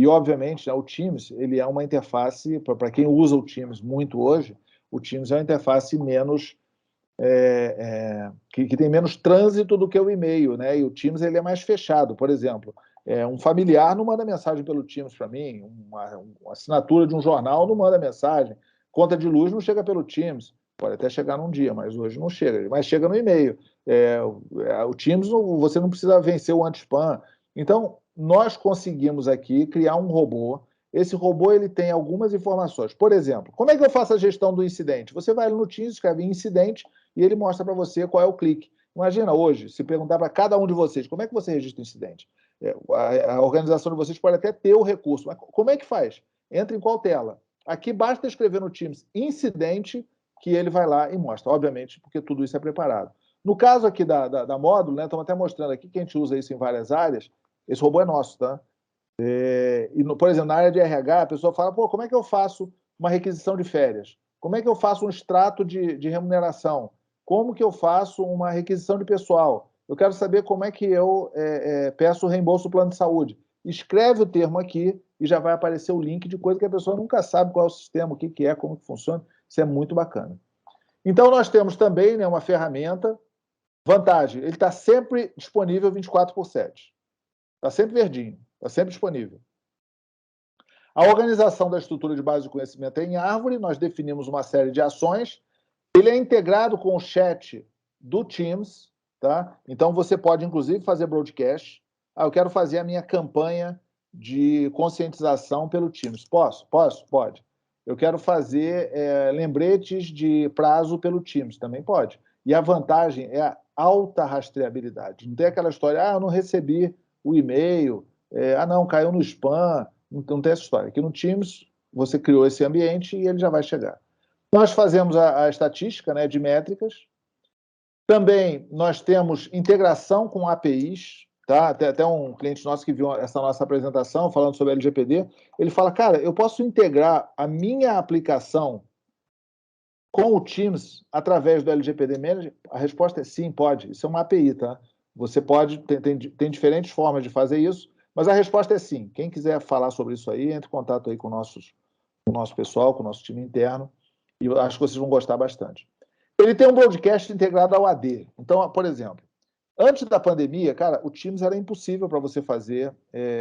E, obviamente, o Teams ele é uma interface, para quem usa o Teams muito hoje, o Teams é uma interface menos que tem menos trânsito do que o e-mail, né? E o Teams ele é mais fechado. Por exemplo, um familiar não manda mensagem pelo Teams para mim, uma assinatura de um jornal não manda mensagem, conta de luz não chega pelo Teams, pode até chegar num dia, mas hoje não chega, mas chega no e-mail. O Teams você não precisa vencer o anti-spam. Então, nós conseguimos aqui criar um robô. Esse robô ele tem algumas informações. Por exemplo, como é que eu faço a gestão do incidente? Você vai no Teams, escreve incidente, e ele mostra para você qual é o clique. Imagina hoje, se perguntar para cada um de vocês, como é que você registra o incidente? A organização de vocês pode até ter o recurso, mas como é que faz? Entra em qual tela? Aqui basta escrever no Teams incidente, que ele vai lá e mostra, obviamente, porque tudo isso é preparado. No caso aqui da Módulo, né, estamos até mostrando aqui que a gente usa isso em várias áreas, esse robô é nosso, tá? Por exemplo, na área de RH, a pessoa fala, pô, como é que eu faço uma requisição de férias? Como é que eu faço um extrato de remuneração? Como que eu faço uma requisição de pessoal? Eu quero saber como é que eu peço o reembolso do plano de saúde. Escreve o termo aqui e já vai aparecer o link de coisa que a pessoa nunca sabe qual é o sistema, o que é, como que funciona. Isso é muito bacana. Então, nós temos também, né, uma ferramenta. Vantagem, ele está sempre disponível 24/7. Está sempre verdinho, está sempre disponível. A organização da estrutura de base de conhecimento é em árvore, nós definimos uma série de ações. Ele é integrado com o chat do Teams, tá? Então você pode, inclusive, fazer broadcast. Eu quero fazer a minha campanha de conscientização pelo Teams. Posso? Posso? Pode. Eu quero fazer lembretes de prazo pelo Teams. Também pode. E a vantagem é a alta rastreabilidade. Não tem aquela história, eu não recebi o e-mail, não, caiu no spam. Não tem essa história. Aqui no Teams, você criou esse ambiente e ele já vai chegar. Nós fazemos a estatística, né, de métricas. Também nós temos integração com APIs. Tá? Até um cliente nosso que viu essa nossa apresentação falando sobre LGPD, ele fala, cara, eu posso integrar a minha aplicação com o Teams através do LGPD Manager? A resposta é sim, pode. Isso é uma API, tá? Você pode, tem diferentes formas de fazer isso, mas a resposta é sim. Quem quiser falar sobre isso aí, entre em contato aí com o nosso pessoal, com o nosso time interno, e eu acho que vocês vão gostar bastante. Ele tem um broadcast integrado ao AD. Então, por exemplo, antes da pandemia, cara, o Teams era impossível para você fazer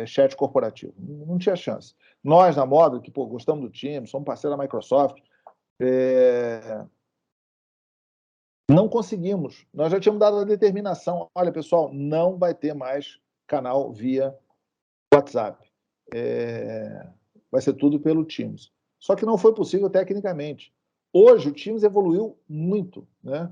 chat corporativo. Não tinha chance. Nós, na Módulo, que gostamos do Teams, somos parceiro da Microsoft, Não conseguimos. Nós já tínhamos dado a determinação. Olha, pessoal, não vai ter mais canal via WhatsApp. Vai ser tudo pelo Teams. Só que não foi possível tecnicamente. Hoje, o Teams evoluiu muito, né?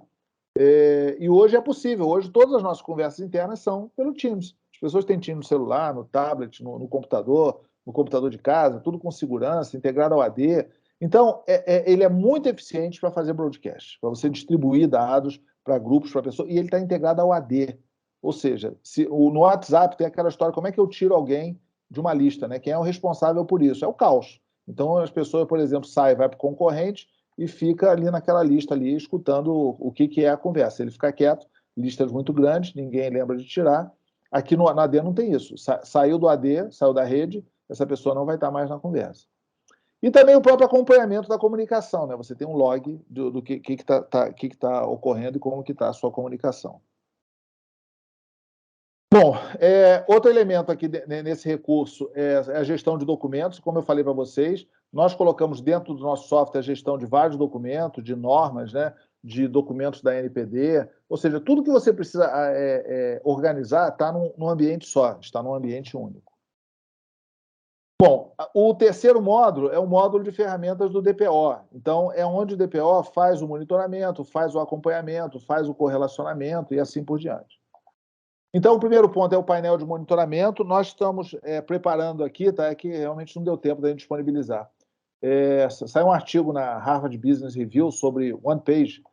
E hoje é possível. Hoje, todas as nossas conversas internas são pelo Teams. As pessoas têm Teams no celular, no tablet, no computador de casa, tudo com segurança, integrado ao AD. Então, ele é muito eficiente para fazer broadcast, para você distribuir dados para grupos, para pessoas, e ele está integrado ao AD. Ou seja, no WhatsApp tem aquela história, como é que eu tiro alguém de uma lista, né? Quem é o responsável por isso? É o caos. Então, as pessoas, por exemplo, saem, vai para o concorrente e fica ali naquela lista ali, escutando o que é a conversa. Ele fica quieto, listas muito grandes, ninguém lembra de tirar. Aqui no AD não tem isso. Saiu do AD, saiu da rede, essa pessoa não vai estar mais na conversa. E também o próprio acompanhamento da comunicação, né? Você tem um log do que está ocorrendo e como que está a sua comunicação. Bom, outro elemento aqui nesse recurso é a gestão de documentos. Como eu falei para vocês, nós colocamos dentro do nosso software a gestão de vários documentos, de normas, né, de documentos da NPD, ou seja, tudo que você precisa organizar está num ambiente só, está num ambiente único. Bom, o terceiro módulo é o módulo de ferramentas do DPO. Então, é onde o DPO faz o monitoramento, faz o acompanhamento, faz o correlacionamento e assim por diante. Então, o primeiro ponto é o painel de monitoramento. Nós estamos preparando aqui, tá? É que realmente não deu tempo da gente disponibilizar. Saiu um artigo na Harvard Business Review sobre One Page,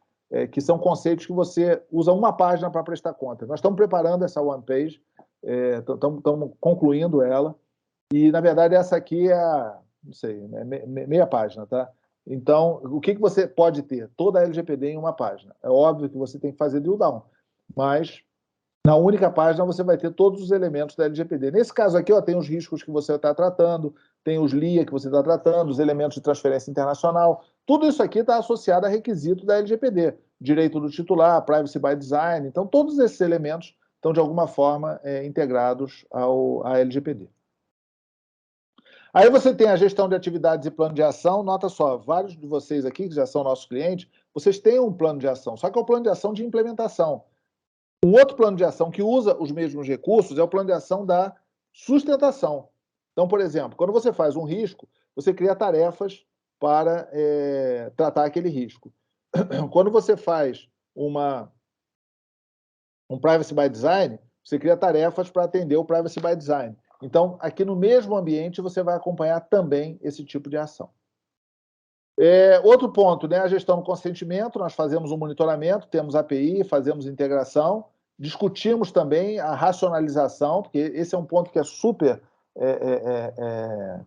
que são conceitos que você usa uma página para prestar conta. Nós estamos preparando essa One Page, estamos concluindo ela, e, na verdade, essa aqui é não sei, meia página, tá? Então, o que você pode ter? Toda a LGPD em uma página. É óbvio que você tem que fazer drill down, mas na única página você vai ter todos os elementos da LGPD. Nesse caso aqui, tem os riscos que você está tratando, tem os LIA que você está tratando, os elementos de transferência internacional. Tudo isso aqui está associado a requisito da LGPD. Direito do titular, privacy by design. Então, todos esses elementos estão, de alguma forma, integrados à LGPD. Aí você tem a gestão de atividades e plano de ação. Nota só, vários de vocês aqui, que já são nossos clientes, vocês têm um plano de ação, só que é o plano de ação de implementação. Um outro plano de ação que usa os mesmos recursos é o plano de ação da sustentação. Então, por exemplo, quando você faz um risco, você cria tarefas para tratar aquele risco. Quando você faz um privacy by design, você cria tarefas para atender o privacy by design. Então, aqui no mesmo ambiente, você vai acompanhar também esse tipo de ação. Outro ponto, né, a gestão do consentimento. Nós fazemos um monitoramento, temos API, fazemos integração, discutimos também a racionalização, porque esse é um ponto que é super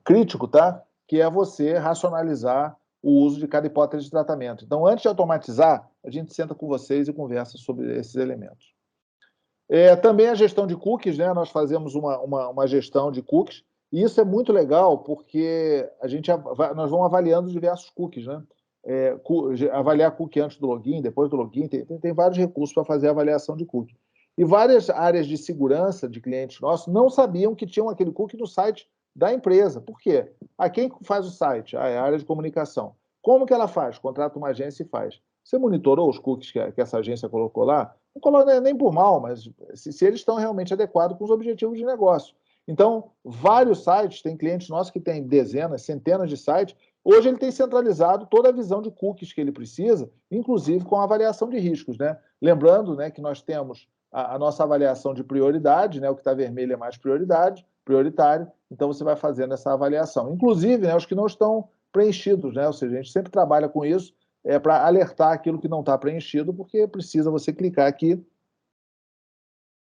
crítico, tá? Que é você racionalizar o uso de cada hipótese de tratamento. Então, antes de automatizar, a gente senta com vocês e conversa sobre esses elementos. Também a gestão de cookies, né? Nós fazemos uma gestão de cookies, e isso é muito legal, porque nós vamos avaliando diversos cookies, né? Avaliar cookie antes do login, depois do login, tem vários recursos para fazer a avaliação de cookie. E várias áreas de segurança de clientes nossos não sabiam que tinham aquele cookie no site da empresa. Por quê? Quem faz o site? É a área de comunicação. Como que ela faz? Contrata uma agência e faz. Você monitorou os cookies que essa agência colocou lá? Não coloca nem por mal, mas se eles estão realmente adequados com os objetivos de negócio. Então, vários sites, tem clientes nossos que têm dezenas, centenas de sites. Hoje ele tem centralizado toda a visão de cookies que ele precisa, inclusive com a avaliação de riscos, né? Lembrando, né, que nós temos a nossa avaliação de prioridade, né? O que está vermelho é mais prioritário, então você vai fazendo essa avaliação. Inclusive, né, os que não estão preenchidos, né? Ou seja, a gente sempre trabalha com isso, para alertar aquilo que não está preenchido, porque precisa você clicar aqui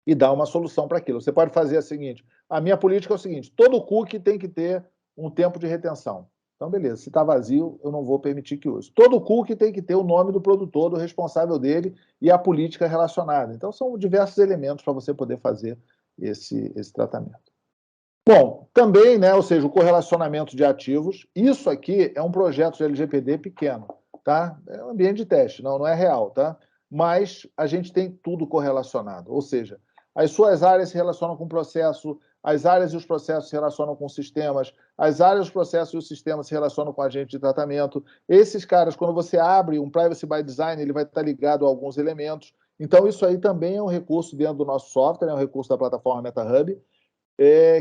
e dar uma solução para aquilo. Você pode fazer a seguinte: a minha política é o seguinte, todo cookie tem que ter um tempo de retenção. Então, beleza, se está vazio, eu não vou permitir que use. Todo cookie tem que ter o nome do produtor, do responsável dele e a política relacionada. Então, são diversos elementos para você poder fazer esse tratamento. Bom, também, né, ou seja, o correlacionamento de ativos. Isso aqui é um projeto de LGPD pequeno, tá? É um ambiente de teste, não é real, tá? Mas a gente tem tudo correlacionado, ou seja, as suas áreas se relacionam com o processo, as áreas e os processos se relacionam com sistemas, as áreas, os processos e os sistemas se relacionam com agente de tratamento. Esses caras, quando você abre um Privacy by Design, ele vai estar ligado a alguns elementos. Então, isso aí também é um recurso dentro do nosso software, é um recurso da plataforma MetaHub,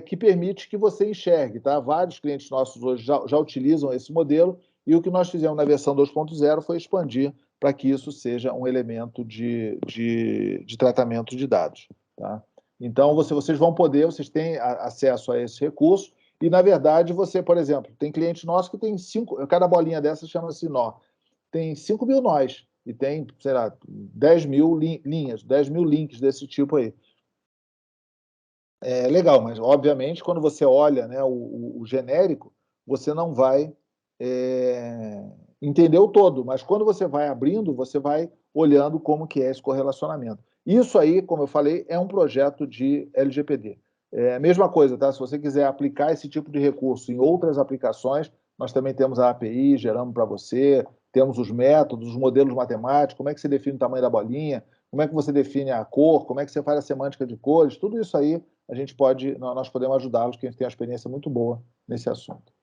que permite que você enxergue. Tá? Vários clientes nossos hoje já utilizam esse modelo, e o que nós fizemos na versão 2.0 foi expandir para que isso seja um elemento de tratamento de dados. Tá? Então, vocês vão poder, vocês têm acesso a esse recurso, e, na verdade, você, por exemplo, tem cliente nosso que tem 5, cada bolinha dessa chama-se nó, tem 5 mil nós, e tem, sei lá, 10 mil linhas, 10 mil links desse tipo aí. É legal, mas, obviamente, quando você olha, né, o genérico, você não vai entender o todo, mas quando você vai abrindo, você vai olhando como que é esse correlacionamento. Isso aí, como eu falei, é um projeto de LGPD. É a mesma coisa, tá? Se você quiser aplicar esse tipo de recurso em outras aplicações, nós também temos a API, geramos para você, temos os métodos, os modelos matemáticos, como é que você define o tamanho da bolinha, como é que você define a cor, como é que você faz a semântica de cores, tudo isso aí nós podemos ajudá-los, que a gente tem uma experiência muito boa nesse assunto.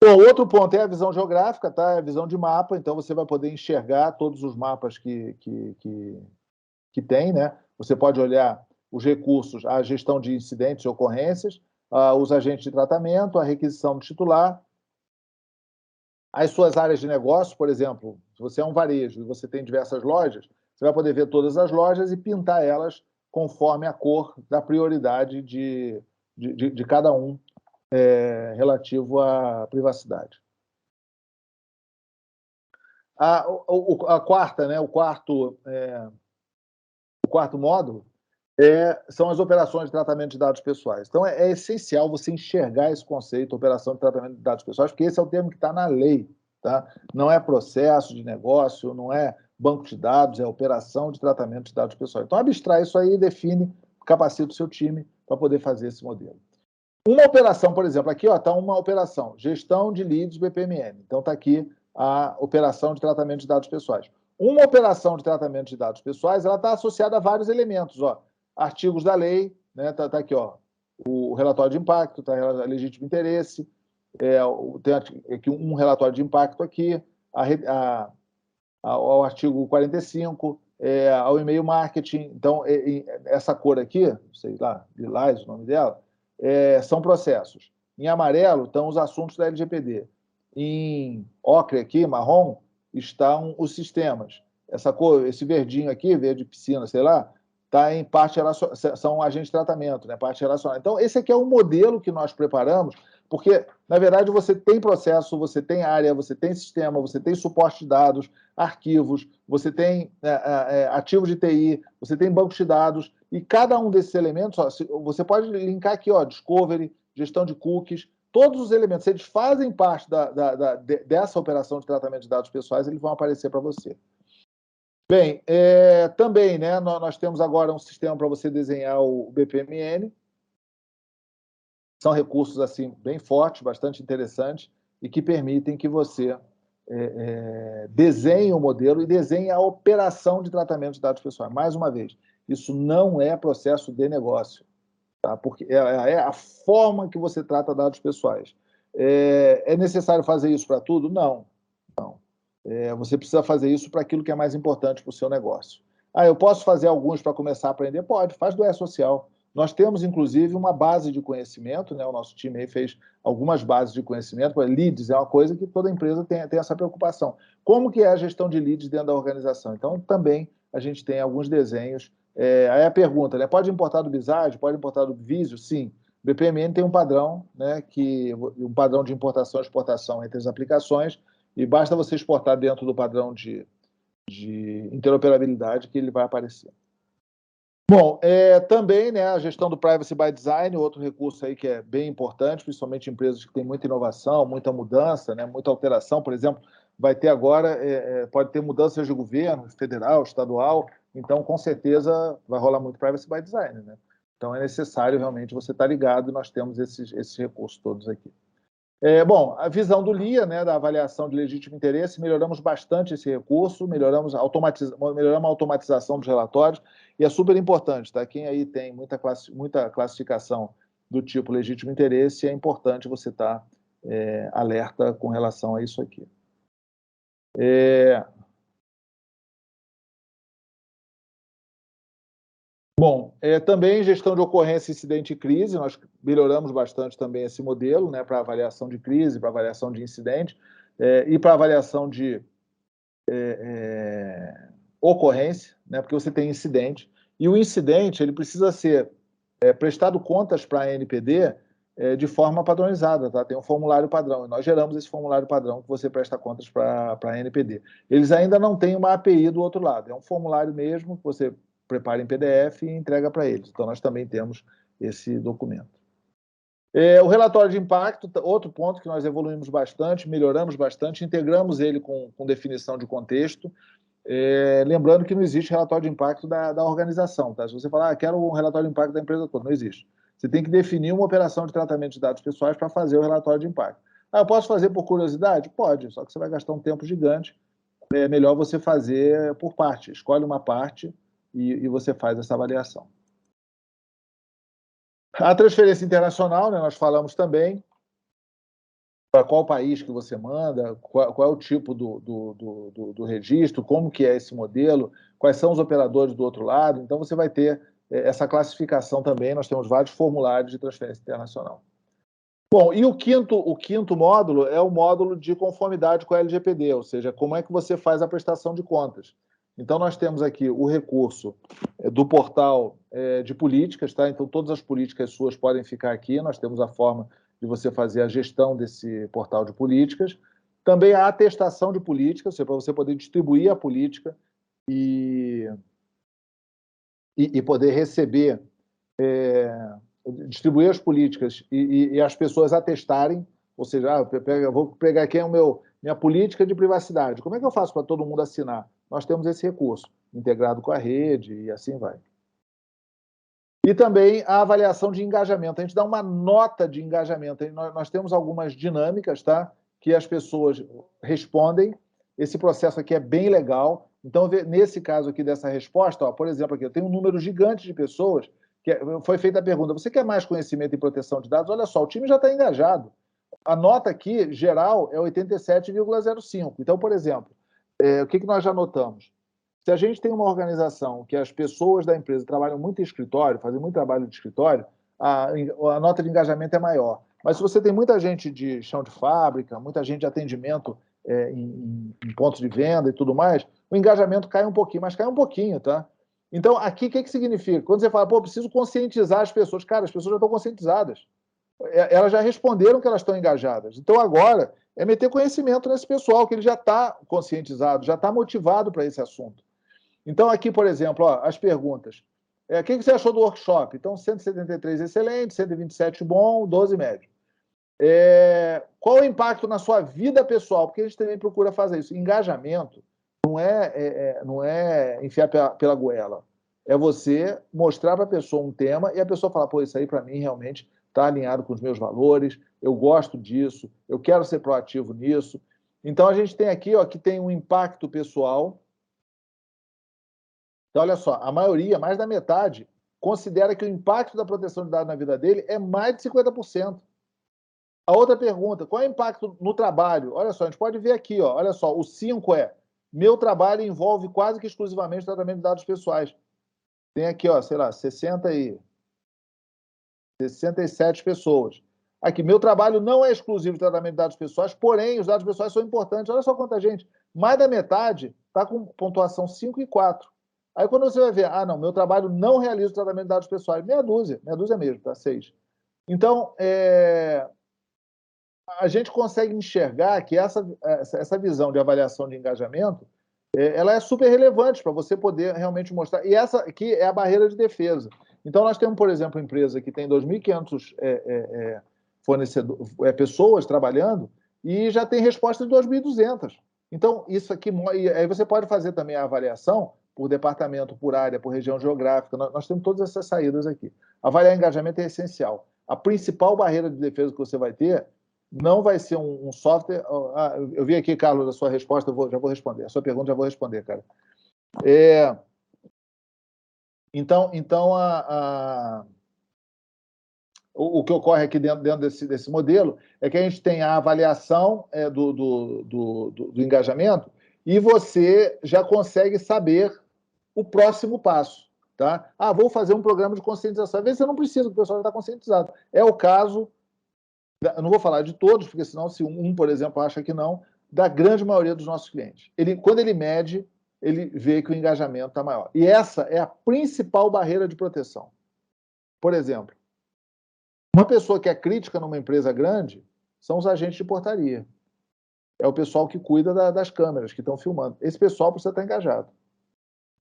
Bom, outro ponto é a visão geográfica, tá? É a visão de mapa, então você vai poder enxergar todos os mapas que tem, né? Você pode olhar os recursos, a gestão de incidentes e ocorrências, os agentes de tratamento, a requisição do titular, as suas áreas de negócio, por exemplo, se você é um varejo e você tem diversas lojas, você vai poder ver todas as lojas e pintar elas conforme a cor da prioridade de cada um relativo à privacidade. A quarta, né, o quarto módulo são as operações de tratamento de dados pessoais. Então, é essencial você enxergar esse conceito, operação de tratamento de dados pessoais, porque esse é o termo que está na lei. Tá? Não é processo de negócio, não é banco de dados, é operação de tratamento de dados pessoais. Então, abstrai isso aí e define, capacita o seu time para poder fazer esse modelo. Uma operação, por exemplo, aqui está uma operação, gestão de leads BPMN. Então, está aqui a operação de tratamento de dados pessoais. Uma operação de tratamento de dados pessoais, ela está associada a vários elementos, artigos da lei, né? Tá aqui, o relatório de impacto, tá legítimo interesse, tem aqui um relatório de impacto aqui, ao artigo 45, ao e-mail marketing. Então, essa cor aqui, sei lá, lilás, o nome dela, são processos. Em amarelo estão os assuntos da LGPD. Em ocre aqui, marrom, estão os sistemas. Essa cor, esse verdinho aqui, verde piscina, sei lá, está em parte são agentes de tratamento, né, parte relacional. Então, esse aqui é o modelo que nós preparamos, porque, na verdade, você tem processo, você tem área, você tem sistema, você tem suporte de dados, arquivos, você tem ativos de TI, você tem bancos de dados, e cada um desses elementos, você pode linkar aqui, discovery, gestão de cookies, todos os elementos, se eles fazem parte dessa operação de tratamento de dados pessoais, eles vão aparecer para você. Bem, também, né, nós temos agora um sistema para você desenhar o BPMN. São recursos assim bem fortes, bastante interessantes, e que permitem que você desenhe o modelo e desenhe a operação de tratamento de dados pessoais. Mais uma vez, isso não é processo de negócio, tá? Porque é a forma que você trata dados pessoais. É necessário fazer isso para tudo? Não. Você precisa fazer isso para aquilo que é mais importante para o seu negócio. Eu posso fazer alguns para começar a aprender? Pode, faz do E-Social. Nós temos, inclusive, uma base de conhecimento, né? O nosso time aí fez algumas bases de conhecimento. Leads é uma coisa que toda empresa tem essa preocupação. Como que é a gestão de leads dentro da organização? Então, também a gente tem alguns desenhos. Aí a pergunta, né? Pode importar do Visage? Pode importar do Visio? Sim. O BPMN tem um padrão, né? Um padrão de importação e exportação entre as aplicações, e basta você exportar dentro do padrão de interoperabilidade que ele vai aparecer. Bom, também, né, a gestão do Privacy by Design, outro recurso aí que é bem importante, principalmente em empresas que têm muita inovação, muita mudança, né, muita alteração. Por exemplo, vai ter agora, pode ter mudanças de governo, federal, estadual, então, com certeza, vai rolar muito Privacy by Design, né? Então, é necessário realmente você estar ligado, e nós temos esses recursos todos aqui. Bom, a visão do LIA, né, da avaliação de legítimo interesse, melhoramos bastante esse recurso, melhoramos a automatização dos relatórios, e é super importante, tá? Quem aí tem muita classificação do tipo legítimo interesse, é importante você estar alerta com relação a isso aqui. Bom, também gestão de ocorrência, incidente e crise, nós melhoramos bastante também esse modelo, né, para avaliação de crise, para avaliação de incidente, e para avaliação de ocorrência, né, porque você tem incidente, e o incidente ele precisa ser prestado contas para a ANPD de forma padronizada, tá? Tem um formulário padrão, e nós geramos esse formulário padrão que você presta contas para a ANPD. Eles ainda não têm uma API do outro lado, é um formulário mesmo que você prepara em PDF e entrega para eles. Então, nós também temos esse documento. O relatório de impacto, outro ponto que nós evoluímos bastante, melhoramos bastante, integramos ele com definição de contexto, lembrando que não existe relatório de impacto da organização. Tá? Se você falar, quero um relatório de impacto da empresa toda, não existe. Você tem que definir uma operação de tratamento de dados pessoais para fazer o relatório de impacto. Eu posso fazer por curiosidade? Pode, só que você vai gastar um tempo gigante. É melhor você fazer por parte. Escolhe uma parte e você faz essa avaliação. A transferência internacional, né, nós falamos também, para qual país que você manda, qual é o tipo do registro, como que é esse modelo, quais são os operadores do outro lado. Então, você vai ter essa classificação também, nós temos vários formulários de transferência internacional. Bom, e o quinto módulo é o módulo de conformidade com a LGPD, ou seja, como é que você faz a prestação de contas. Então, nós temos aqui o recurso do portal de políticas, tá? Então, todas as políticas suas podem ficar aqui, nós temos a forma de você fazer a gestão desse portal de políticas. Também a atestação de políticas, ou seja, para você poder distribuir a política e poder receber, distribuir as políticas e as pessoas atestarem, ou seja, eu vou pegar aqui minha política de privacidade. Como é que eu faço para todo mundo assinar? Nós temos esse recurso, integrado com a rede e assim vai. E também a avaliação de engajamento. A gente dá uma nota de engajamento. Nós temos algumas dinâmicas, tá? Que as pessoas respondem. Esse processo aqui é bem legal. Então, nesse caso aqui dessa resposta, ó, por exemplo, aqui eu tenho um número gigante de pessoas que foi feita a pergunta: você quer mais conhecimento em proteção de dados? Olha só, o time já está engajado. A nota aqui, geral, é 87,05. Então, por exemplo, o que nós já notamos? Se a gente tem uma organização que as pessoas da empresa trabalham muito em escritório, fazem muito trabalho de escritório, a nota de engajamento é maior. Mas se você tem muita gente de chão de fábrica, muita gente de atendimento em pontos de venda e tudo mais, o engajamento cai um pouquinho, mas cai um pouquinho, tá? Então, aqui, o que significa? Quando você fala, preciso conscientizar as pessoas, cara, as pessoas já estão conscientizadas. Elas já responderam que elas estão engajadas. Então, agora, é meter conhecimento nesse pessoal, que ele já está conscientizado, já está motivado para esse assunto. Então, aqui, por exemplo, ó, as perguntas. O que você achou do workshop? Então, 173 excelente, 127 bom, 12 médio. Qual o impacto na sua vida pessoal? Porque a gente também procura fazer isso. Engajamento não é enfiar pela goela. É você mostrar para a pessoa um tema e a pessoa falar, isso aí para mim realmente está alinhado com os meus valores, eu gosto disso, eu quero ser proativo nisso. Então, a gente tem aqui, ó, que tem um impacto pessoal. Então, olha só, a maioria, mais da metade, considera que o impacto da proteção de dados na vida dele é mais de 50%. A outra pergunta, qual é o impacto no trabalho? Olha só, a gente pode ver aqui, ó, olha só, o 5 meu trabalho envolve quase que exclusivamente o tratamento de dados pessoais. Tem aqui, ó, sei lá, 67 pessoas. Aqui, meu trabalho não é exclusivo de tratamento de dados pessoais, porém, os dados pessoais são importantes. Olha só quanta gente. Mais da metade está com pontuação 5 e 4. Aí, quando você vai ver, não, meu trabalho não realiza o tratamento de dados pessoais, meia dúzia mesmo, tá? 6. Então, a gente consegue enxergar que essa visão de avaliação de engajamento, ela é super relevante para você poder realmente mostrar. E essa aqui é a barreira de defesa. Então, nós temos, por exemplo, empresa que tem 2.500 pessoas trabalhando e já tem resposta de 2.200. Então, isso aqui... Aí você pode fazer também a avaliação por departamento, por área, por região geográfica. Nós temos todas essas saídas aqui. Avaliar engajamento é essencial. A principal barreira de defesa que você vai ter não vai ser um software... eu vi aqui, Carlos, a sua resposta, já vou responder. A sua pergunta já vou responder, cara. Então o que ocorre aqui dentro desse modelo é que a gente tem a avaliação do engajamento e você já consegue saber o próximo passo. Tá? Vou fazer um programa de conscientização. Às vezes você não precisa, porque o pessoal já está conscientizado. É o caso, eu não vou falar de todos, porque senão se por exemplo, acha que não, da grande maioria dos nossos clientes. Quando ele mede, ele vê que o engajamento está maior. E essa é a principal barreira de proteção. Por exemplo, uma pessoa que é crítica numa empresa grande são os agentes de portaria. É o pessoal que cuida das câmeras, que estão filmando. Esse pessoal precisa estar engajado.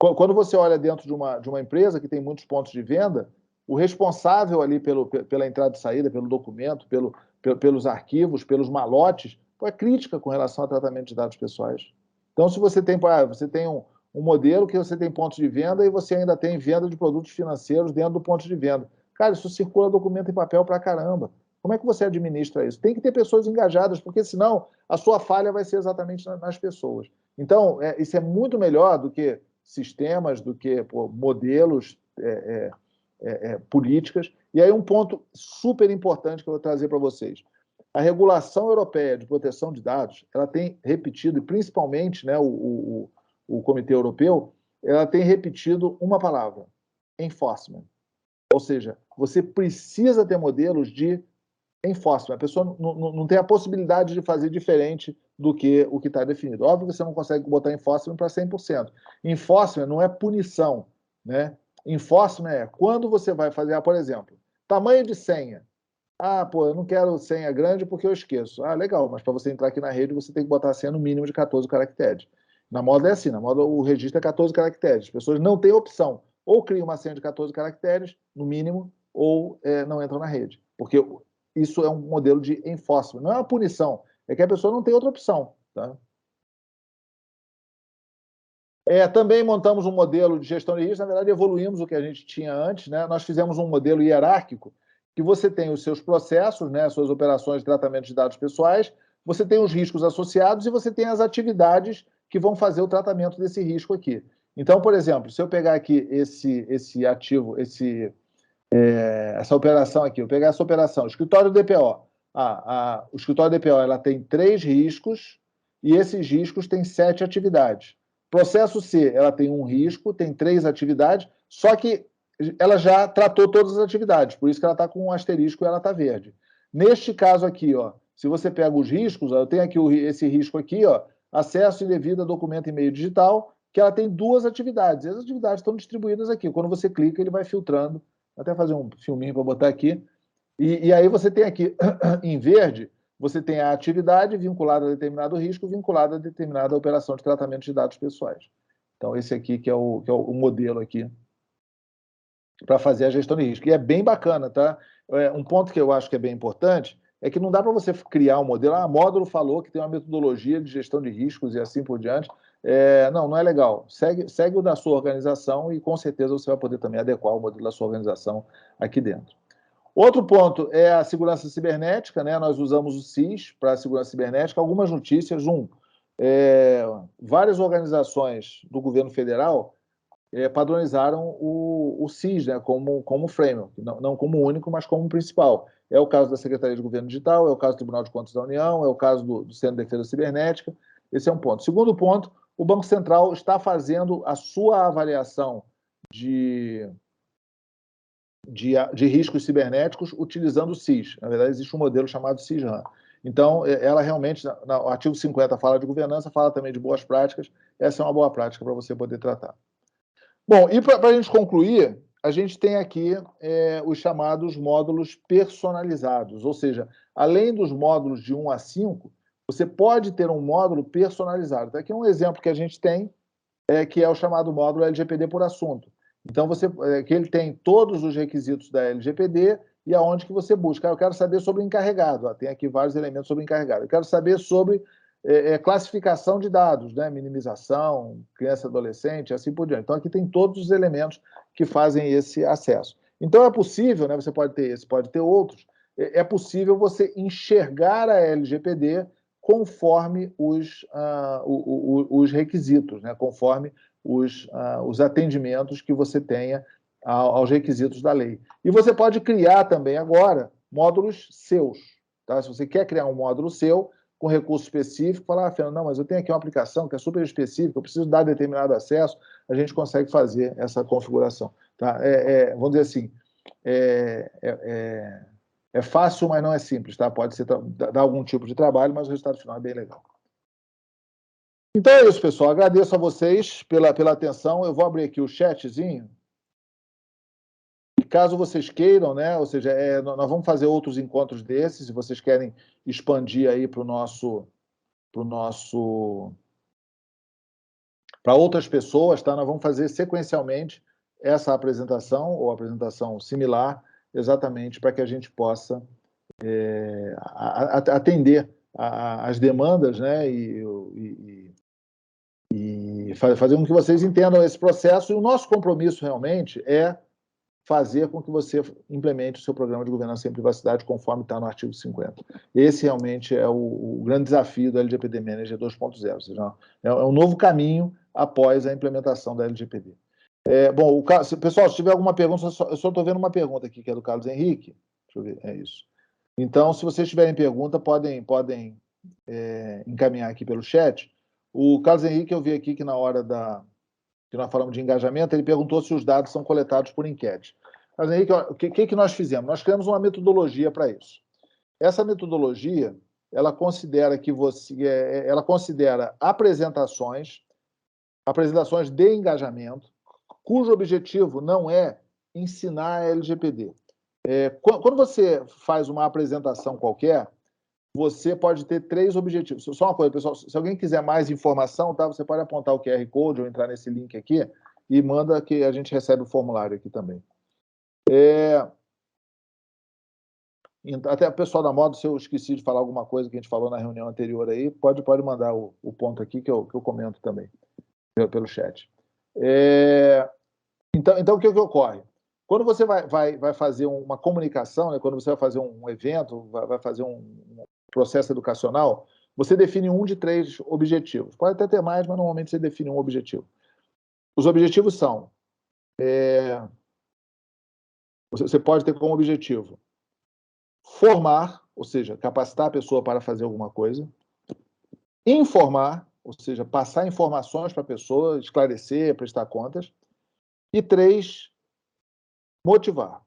Quando você olha dentro de uma empresa que tem muitos pontos de venda, o responsável ali pela entrada e saída, pelo documento, pelos arquivos, pelos malotes, é crítica com relação ao tratamento de dados pessoais. Então, se você tem um modelo que você tem pontos de venda e você ainda tem venda de produtos financeiros dentro do ponto de venda. Cara, isso circula documento em papel pra caramba. Como é que você administra isso? Tem que ter pessoas engajadas, porque senão a sua falha vai ser exatamente nas pessoas. Então, isso é muito melhor do que sistemas, do que modelos, políticas. E aí um ponto super importante que eu vou trazer para vocês. A regulação europeia de proteção de dados, ela tem repetido, e principalmente, né, o Comitê Europeu, ela tem repetido uma palavra: enforcement. Ou seja, você precisa ter modelos de enforcement. A pessoa não tem a possibilidade de fazer diferente do que o que está definido. Óbvio que você não consegue botar enforcement para 100%. Enforcement não é punição, né? Enforcement é quando você vai fazer, por exemplo, tamanho de senha. Eu não quero senha grande porque eu esqueço. Legal, mas para você entrar aqui na rede, você tem que botar a senha no mínimo de 14 caracteres. Na moda é assim, na moda o registro é 14 caracteres. As pessoas não têm opção. Ou criam uma senha de 14 caracteres, no mínimo, ou não entram na rede. Porque isso é um modelo de enforcement. Não é uma punição, é que a pessoa não tem outra opção. Tá? Também montamos um modelo de gestão de risco, na verdade, evoluímos o que a gente tinha antes, né? Nós fizemos um modelo hierárquico, que você tem os seus processos, né, as suas operações de tratamento de dados pessoais, você tem os riscos associados e você tem as atividades que vão fazer o tratamento desse risco aqui. Então, por exemplo, se eu pegar aqui esse ativo, essa operação aqui, eu pegar essa operação, o escritório DPO. O escritório DPO ela tem 3 riscos e esses riscos têm 7 atividades. Processo C, ela tem 1 risco, tem 3 atividades, só que ela já tratou todas as atividades, por isso que ela está com um asterisco e ela está verde. Neste caso aqui, se você pega os riscos, eu tenho aqui esse risco aqui, acesso indevido a documento e meio digital, que ela tem 2 atividades. E as atividades estão distribuídas aqui. Quando você clica, ele vai filtrando. Vou até fazer um filminho para botar aqui. E aí você tem aqui, em verde, você tem a atividade vinculada a determinado risco, vinculada a determinada operação de tratamento de dados pessoais. Então, esse aqui que é o modelo aqui para fazer a gestão de risco. E é bem bacana, tá? Um ponto que eu acho que é bem importante é que não dá para você criar um modelo. Módulo falou que tem uma metodologia de gestão de riscos e assim por diante. Não é legal. Segue o da sua organização e com certeza você vai poder também adequar o modelo da sua organização aqui dentro. Outro ponto é a segurança cibernética, né? Nós usamos o SIS para a segurança cibernética. Algumas notícias. Várias organizações do governo federal padronizaram o SIS, né, como framework, não como único, mas como principal. É o caso da Secretaria de Governo Digital, é o caso do Tribunal de Contas da União, é o caso do Centro de Defesa Cibernética. Esse é um ponto. Segundo ponto, o Banco Central está fazendo a sua avaliação de riscos cibernéticos utilizando o SIS. Na verdade, existe um modelo chamado SIS-RAN. Então, ela realmente, no artigo 50 fala de governança, fala também de boas práticas. Essa é uma boa prática para você poder tratar. Bom, e para a gente concluir, a gente tem aqui os chamados módulos personalizados, ou seja, além dos módulos de 1 a 5, você pode ter um módulo personalizado. Então, aqui é um exemplo que a gente tem, que é o chamado módulo LGPD por assunto. Então, que ele tem todos os requisitos da LGPD e aonde que você busca. Eu quero saber sobre o encarregado. Tem aqui vários elementos sobre o encarregado. Eu quero saber sobre classificação de dados, né? Minimização, criança e adolescente, assim por diante. Então, aqui tem todos os elementos que fazem esse acesso. Então, é possível, né? Você pode ter esse, pode ter outros. é possível você enxergar a LGPD conforme os requisitos, né? Conforme os atendimentos que você tenha aos requisitos da lei. E você pode criar também agora módulos seus. Tá? Se você quer criar um módulo seu, com recurso específico, falar, Fernando, não, mas eu tenho aqui uma aplicação que é super específica, eu preciso dar determinado acesso, a gente consegue fazer essa configuração. Tá? Vamos dizer assim, é fácil, mas não é simples. Tá? Pode ser dar algum tipo de trabalho, mas o resultado final é bem legal. Então é isso, pessoal. Agradeço a vocês pela atenção. Eu vou abrir aqui o chatzinho. E caso vocês queiram, né? Ou seja, nós vamos fazer outros encontros desses, se vocês querem expandir aí para outras pessoas, tá? Nós vamos fazer sequencialmente essa apresentação ou apresentação similar, exatamente para que a gente possa atender as demandas, né? E fazer com que vocês entendam esse processo. E o nosso compromisso realmente é fazer com que você implemente o seu programa de governança em privacidade conforme está no artigo 50. Esse realmente é o grande desafio do LGPD Manager 2.0, ou seja, é um novo caminho após a implementação da LGPD. Bom, pessoal, se tiver alguma pergunta, eu só estou vendo uma pergunta aqui, que é do Carlos Henrique. Deixa eu ver, é isso. Então, se vocês tiverem pergunta, podem encaminhar aqui pelo chat. O Carlos Henrique, eu vi aqui que na hora que nós falamos de engajamento, ele perguntou se os dados são coletados por enquete. Mas, Henrique, o que nós fizemos? Nós criamos uma metodologia para isso. Essa metodologia, ela considera apresentações de engajamento, cujo objetivo não é ensinar a LGPD. Quando você faz uma apresentação qualquer, você pode ter 3 objetivos. Só uma coisa, pessoal, se alguém quiser mais informação, tá? Você pode apontar o QR Code ou entrar nesse link aqui e manda que a gente recebe o formulário aqui também. Até o pessoal da moda, se eu esqueci de falar alguma coisa que a gente falou na reunião anterior aí, pode mandar o ponto aqui que eu comento também, pelo chat. Então, o que ocorre? Quando você vai fazer uma comunicação, né, quando você vai fazer um evento, vai fazer um processo educacional, você define um de 3 objetivos. Pode até ter mais, mas normalmente você define um objetivo. Os objetivos são... você pode ter como objetivo formar, ou seja, capacitar a pessoa para fazer alguma coisa. Informar, ou seja, passar informações para a pessoa, esclarecer, prestar contas. E 3, motivar.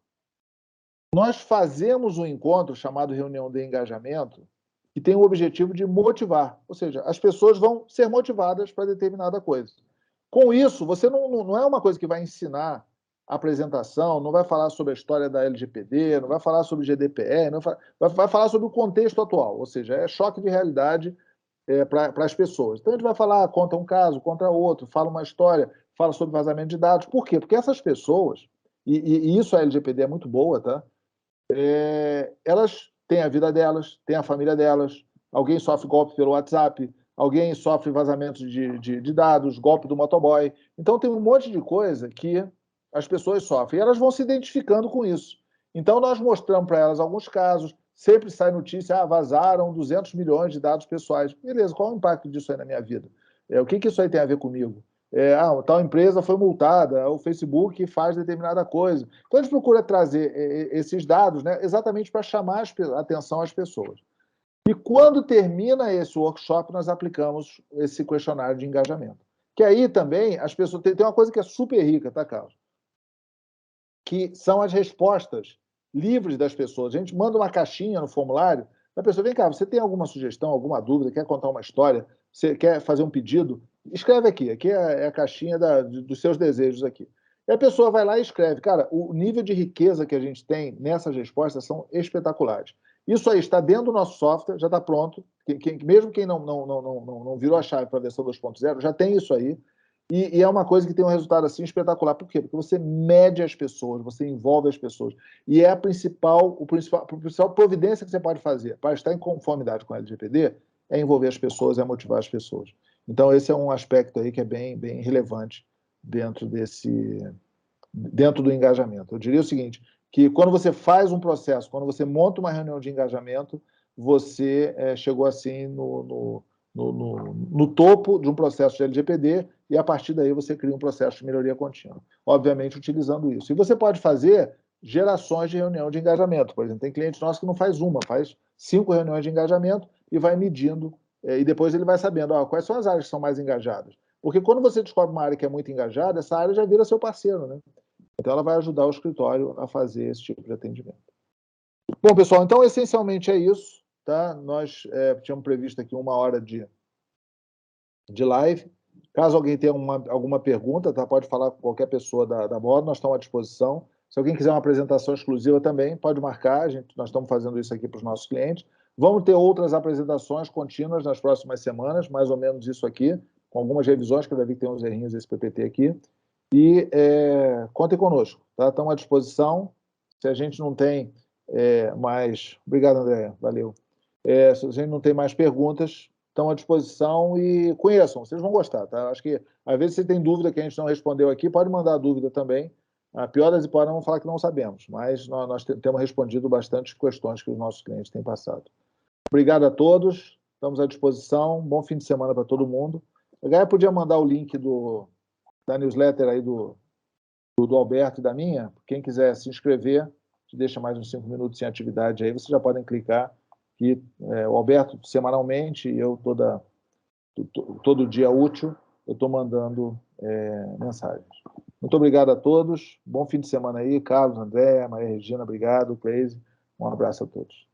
Nós fazemos um encontro chamado reunião de engajamento que tem o objetivo de motivar, ou seja, as pessoas vão ser motivadas para determinada coisa. Com isso, você não é uma coisa que vai ensinar a apresentação, não vai falar sobre a história da LGPD, não vai falar sobre GDPR, vai falar sobre o contexto atual, ou seja, é choque de realidade para as pessoas. Então, a gente vai falar, conta um caso, conta outro, fala uma história, fala sobre vazamento de dados. Por quê? Porque essas pessoas, e isso a LGPD é muito boa, tá? Elas têm a vida delas, têm a família delas, alguém sofre golpe pelo WhatsApp, alguém sofre vazamento de dados, golpe do motoboy. Então, tem um monte de coisa que as pessoas sofrem. E elas vão se identificando com isso. Então, nós mostramos para elas alguns casos, sempre sai notícia, vazaram 200 milhões de dados pessoais. Beleza, qual é o impacto disso aí na minha vida? O que isso aí tem a ver comigo? Tal empresa foi multada, o Facebook faz determinada coisa. Então, a gente procura trazer esses dados, né, exatamente para chamar a atenção às pessoas. E quando termina esse workshop, nós aplicamos esse questionário de engajamento. Que aí também as pessoas... Tem uma coisa que é super rica, tá, Carlos? Que são as respostas livres das pessoas. A gente manda uma caixinha no formulário, a pessoa, vem cá, você tem alguma sugestão, alguma dúvida, quer contar uma história, você quer fazer um pedido? Escreve aqui é a caixinha dos seus desejos aqui. E a pessoa vai lá e escreve. Cara, o nível de riqueza que a gente tem nessas respostas são espetaculares. Isso aí está dentro do nosso software, já está pronto. Mesmo quem não virou a chave para a versão 2.0, já tem isso aí. E é uma coisa que tem um resultado assim espetacular. Por quê? Porque você mede as pessoas, você envolve as pessoas. E é a principal providência que você pode fazer para estar em conformidade com a LGPD é envolver as pessoas, é motivar as pessoas. Então, esse é um aspecto aí que é bem relevante dentro do engajamento. Eu diria o seguinte, que quando você faz um processo, quando você monta uma reunião de engajamento, você chegou assim no topo de um processo de LGPD e, a partir daí, você cria um processo de melhoria contínua, obviamente utilizando isso. E você pode fazer gerações de reunião de engajamento. Por exemplo, tem cliente nosso que não faz uma, faz 5 reuniões de engajamento e vai medindo, e depois ele vai sabendo quais são as áreas que são mais engajadas. Porque quando você descobre uma área que é muito engajada, essa área já vira seu parceiro, né? Então, ela vai ajudar o escritório a fazer esse tipo de atendimento. Bom, pessoal, então, essencialmente é isso. Tá? Nós tínhamos previsto aqui 1 hora de live. Caso alguém tenha alguma pergunta, tá? Pode falar com qualquer pessoa da Modo, nós estamos à disposição. Se alguém quiser uma apresentação exclusiva também, pode marcar. Nós estamos fazendo isso aqui para os nossos clientes. Vamos ter outras apresentações contínuas nas próximas semanas, mais ou menos isso aqui, com algumas revisões, que eu deve ter uns errinhos desse PPT aqui. E contem conosco, tá? Estamos à disposição. Se a gente não tem mais... Obrigado, André, valeu. Se a gente não tem mais perguntas, estão à disposição e conheçam, vocês vão gostar, tá? Acho que, às vezes, se tem dúvida que a gente não respondeu aqui, pode mandar dúvida também. A pior das hipóteses, vamos falar que não sabemos, mas nós temos respondido bastante questões que os nossos clientes têm passado. Obrigado a todos, estamos à disposição. Bom fim de semana para todo mundo. A Gaia podia mandar o link da newsletter aí do Alberto e da minha. Quem quiser se inscrever, te deixa mais uns 5 minutos em atividade aí, vocês já podem clicar. Que o Alberto, semanalmente, e eu todo dia útil, eu estou mandando mensagens. Muito obrigado a todos. Bom fim de semana aí. Carlos, André, Maria Regina, obrigado. Cleise, um abraço a todos.